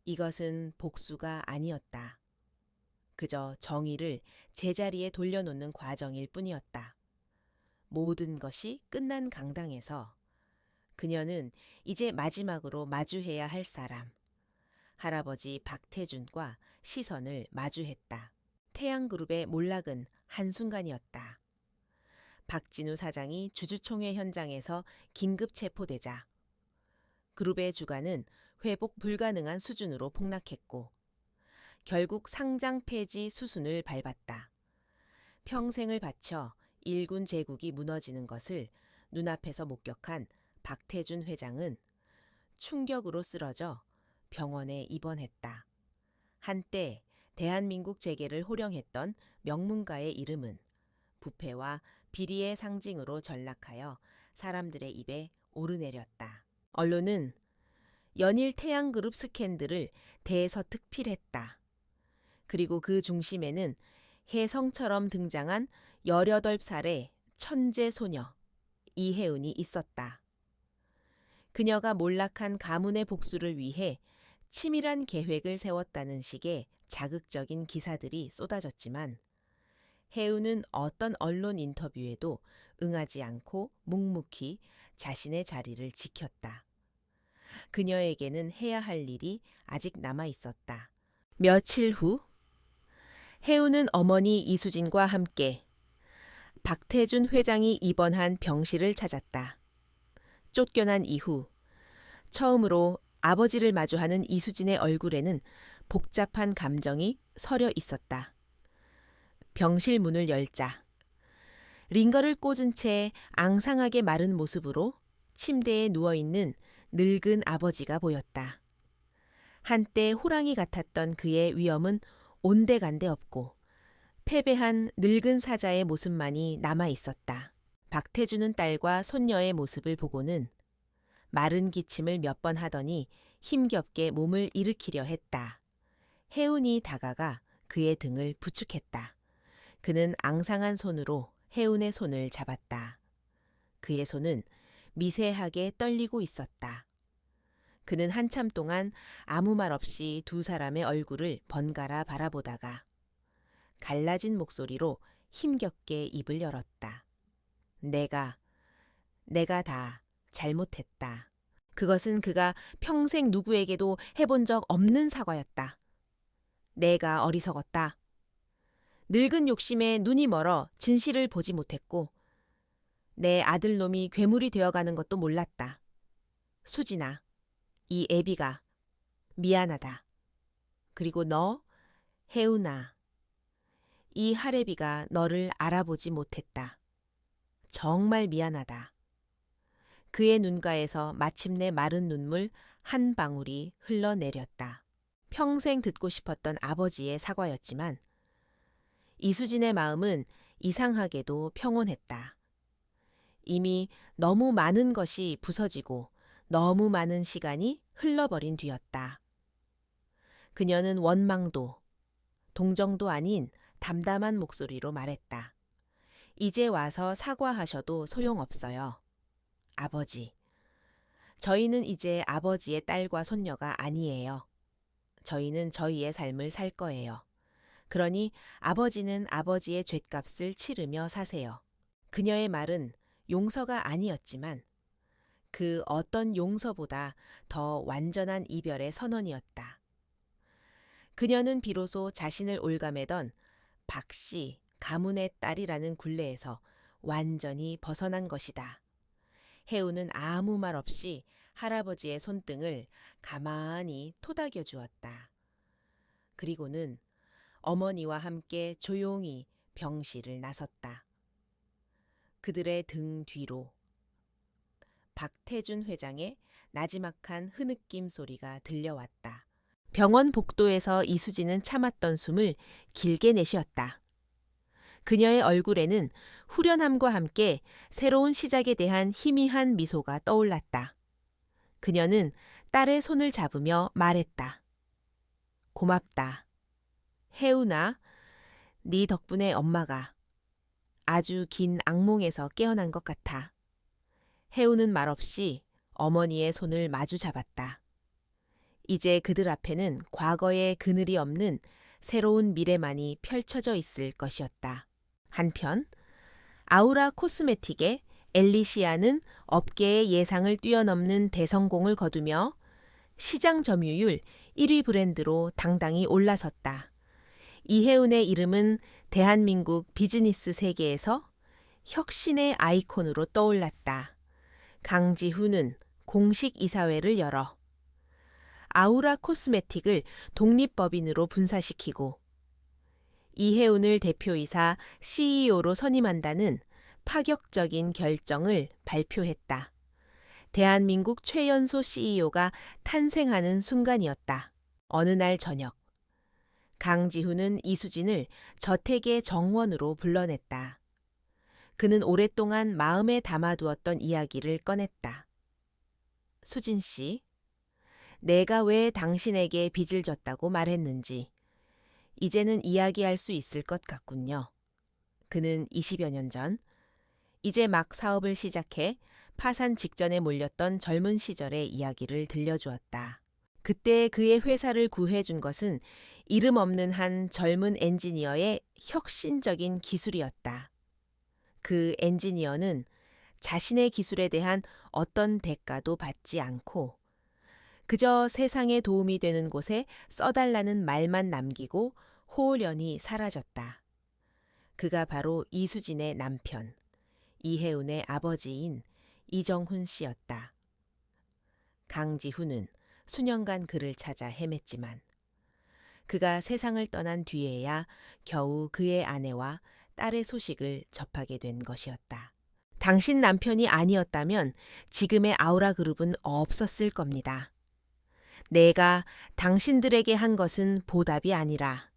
이것은 복수가 아니었다. 그저 정의를 제자리에 돌려놓는 과정일 뿐이었다. 모든 것이 끝난 강당에서 그녀는 이제 마지막으로 마주해야 할 사람, 할아버지 박태준과 시선을 마주했다. 태양그룹의 몰락은 한순간이었다. 박진우 사장이 주주총회 현장에서 긴급 체포되자 그룹의 주가는 회복 불가능한 수준으로 폭락했고 결국 상장 폐지 수순을 밟았다. 평생을 바쳐 일군 제국이 무너지는 것을 눈앞에서 목격한 박태준 회장은 충격으로 쓰러져 병원에 입원했다. 한때 대한민국 재계를 호령했던 명문가의 이름은 부패와 비리의 상징으로 전락하여 사람들의 입에 오르내렸다. 언론은 연일 태양그룹 스캔들을 대서특필했다. 그리고 그 중심에는 혜성처럼 등장한 18살의 천재 소녀 이혜은이 있었다. 그녀가 몰락한 가문의 복수를 위해 치밀한 계획을 세웠다는 식의 자극적인 기사들이 쏟아졌지만 혜은은 어떤 언론 인터뷰에도 응하지 않고 묵묵히 자신의 자리를 지켰다. 그녀에게는 해야 할 일이 아직 남아 있었다. 며칠 후 혜은은 어머니 이수진과 함께 박태준 회장이 입원한 병실을 찾았다. 쫓겨난 이후 처음으로 아버지를 마주하는 이수진의 얼굴에는 복잡한 감정이 서려 있었다. 병실 문을 열자 링거를 꽂은 채 앙상하게 마른 모습으로 침대에 누워있는 늙은 아버지가 보였다. 한때 호랑이 같았던 그의 위엄은 온데간데 없고 패배한 늙은 사자의 모습만이 남아 있었다. 박태준은 딸과 손녀의 모습을 보고는 마른 기침을 몇 번 하더니 힘겹게 몸을 일으키려 했다. 혜운이 다가가 그의 등을 부축했다. 그는 앙상한 손으로 혜운의 손을 잡았다. 그의 손은 미세하게 떨리고 있었다. 그는 한참 동안 아무 말 없이 두 사람의 얼굴을 번갈아 바라보다가 갈라진 목소리로 힘겹게 입을 열었다. 내가 다 잘못했다. 그것은 그가 평생 누구에게도 해본 적 없는 사과였다. 내가 어리석었다. 늙은 욕심에 눈이 멀어 진실을 보지 못했고 내 아들놈이 괴물이 되어가는 것도 몰랐다. 수진아, 이 애비가 미안하다. 그리고 너, 혜운아, 이 할애비가 너를 알아보지 못했다. 정말 미안하다. 그의 눈가에서 마침내 마른 눈물 한 방울이 흘러내렸다. 평생 듣고 싶었던 아버지의 사과였지만 이수진의 마음은 이상하게도 평온했다. 이미 너무 많은 것이 부서지고 너무 많은 시간이 흘러버린 뒤였다. 그녀는 원망도, 동정도 아닌 담담한 목소리로 말했다. 이제 와서 사과하셔도 소용없어요. 아버지, 저희는 이제 아버지의 딸과 손녀가 아니에요. 저희는 저희의 삶을 살 거예요. 그러니 아버지는 아버지의 죗값을 치르며 사세요. 그녀의 말은 용서가 아니었지만 그 어떤 용서보다 더 완전한 이별의 선언이었다. 그녀는 비로소 자신을 올가매던 박씨, 가문의 딸이라는 굴레에서 완전히 벗어난 것이다. 혜우는 아무 말 없이 할아버지의 손등을 가만히 토닥여 주었다. 그리고는 어머니와 함께 조용히 병실을 나섰다. 그들의 등 뒤로 박태준 회장의 나지막한 흐느낌 소리가 들려왔다. 병원 복도에서 이수진은 참았던 숨을 길게 내쉬었다. 그녀의 얼굴에는 후련함과 함께 새로운 시작에 대한 희미한 미소가 떠올랐다. 그녀는 딸의 손을 잡으며 말했다. 고맙다. 혜운아, 네 덕분에 엄마가 아주 긴 악몽에서 깨어난 것 같아. 혜운은 말없이 어머니의 손을 마주 잡았다. 이제 그들 앞에는 과거의 그늘이 없는 새로운 미래만이 펼쳐져 있을 것이었다. 한편 아우라 코스메틱의 엘리시아는 업계의 예상을 뛰어넘는 대성공을 거두며 시장 점유율 1위 브랜드로 당당히 올라섰다. 이혜운의 이름은 대한민국 비즈니스 세계에서 혁신의 아이콘으로 떠올랐다. 강지훈은 공식 이사회를 열어 아우라 코스메틱을 독립법인으로 분사시키고 이혜운을 대표이사 CEO로 선임한다는 파격적인 결정을 발표했다. 대한민국 최연소 CEO가 탄생하는 순간이었다. 어느 날 저녁, 강지훈은 이수진을 저택의 정원으로 불러냈다. 그는 오랫동안 마음에 담아두었던 이야기를 꺼냈다. 수진 씨, 내가 왜 당신에게 빚을 졌다고 말했는지 이제는 이야기할 수 있을 것 같군요. 그는 20여 년 전, 이제 막 사업을 시작해 파산 직전에 몰렸던 젊은 시절의 이야기를 들려주었다. 그때 그의 회사를 구해준 것은 이름 없는 한 젊은 엔지니어의 혁신적인 기술이었다. 그 엔지니어는 자신의 기술에 대한 어떤 대가도 받지 않고 그저 세상에 도움이 되는 곳에 써달라는 말만 남기고 호련히 사라졌다. 그가 바로 이수진의 남편, 이혜운의 아버지인 이정훈 씨였다. 강지훈은 수년간 그를 찾아 헤맸지만 그가 세상을 떠난 뒤에야 겨우 그의 아내와 딸의 소식을 접하게 된 것이었다. 당신 남편이 아니었다면 지금의 아우라 그룹은 없었을 겁니다. 내가 당신들에게 한 것은 보답이 아니라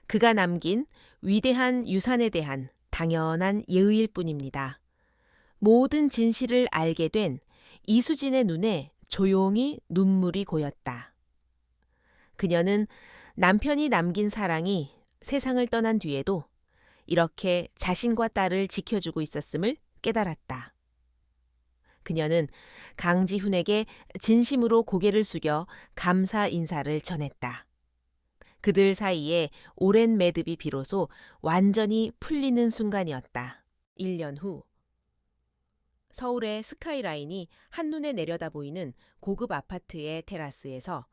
그가 남긴 위대한 유산에 대한 당연한 예의일 뿐입니다. 모든 진실을 알게 된 이수진의 눈에 조용히 눈물이 고였다. 그녀는 남편이 남긴 사랑이 세상을 떠난 뒤에도 이렇게 자신과 딸을 지켜주고 있었음을 깨달았다. 그녀는 강지훈에게 진심으로 고개를 숙여 감사 인사를 전했다. 그들 사이에 오랜 매듭이 비로소 완전히 풀리는 순간이었다. 1년 후 서울의 스카이라인이 한눈에 내려다 보이는 고급 아파트의 테라스에서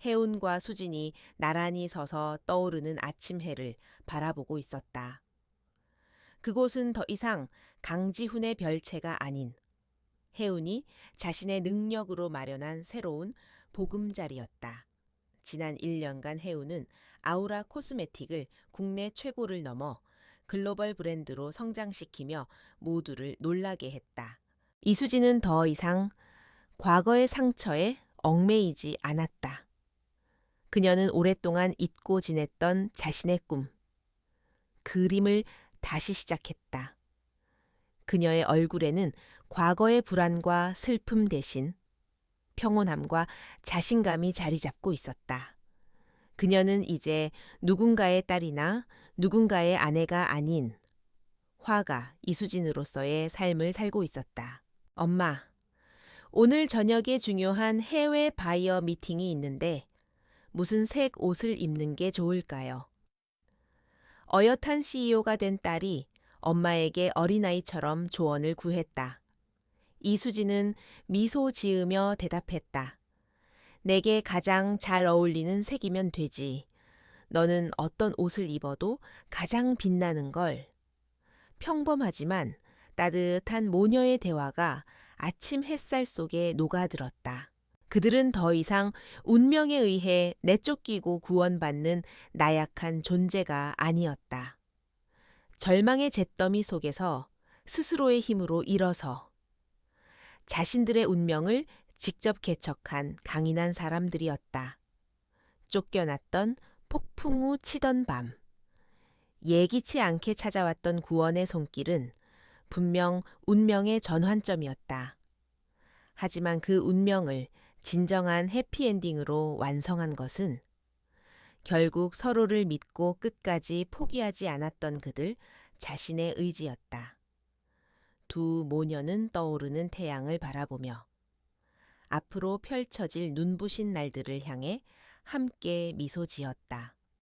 혜운과 수진이 나란히 서서 떠오르는 아침 해를 바라보고 있었다. 그곳은 더 이상 강지훈의 별채가 아닌 혜운이 자신의 능력으로 마련한 새로운 보금자리였다. 지난 1년간 혜운은 아우라 코스메틱을 국내 최고를 넘어 글로벌 브랜드로 성장시키며 모두를 놀라게 했다. 이수진은 더 이상 과거의 상처에 얽매이지 않았다. 그녀는 오랫동안 잊고 지냈던 자신의 꿈, 그림을 다시 시작했다. 그녀의 얼굴에는 과거의 불안과 슬픔 대신 평온함과 자신감이 자리 잡고 있었다. 그녀는 이제 누군가의 딸이나 누군가의 아내가 아닌 화가 이수진으로서의 삶을 살고 있었다. 엄마, 오늘 저녁에 중요한 해외 바이어 미팅이 있는데 무슨 색 옷을 입는 게 좋을까요? 어엿한 CEO가 된 딸이 엄마에게 어린아이처럼 조언을 구했다. 이수진은 미소 지으며 대답했다. 내게 가장 잘 어울리는 색이면 되지. 너는 어떤 옷을 입어도 가장 빛나는 걸. 평범하지만 따뜻한 모녀의 대화가 아침 햇살 속에 녹아들었다. 그들은 더 이상 운명에 의해 내쫓기고 구원받는 나약한 존재가 아니었다. 절망의 잿더미 속에서 스스로의 힘으로 일어서 자신들의 운명을 직접 개척한 강인한 사람들이었다. 쫓겨났던 폭풍 우 치던 밤. 예기치 않게 찾아왔던 구원의 손길은 분명 운명의 전환점이었다. 하지만 그 운명을 진정한 해피엔딩으로 완성한 것은 결국 서로를 믿고 끝까지 포기하지 않았던 그들 자신의 의지였다. 두 모녀는 떠오르는 태양을 바라보며 앞으로 펼쳐질 눈부신 날들을 향해 함께 미소 지었다.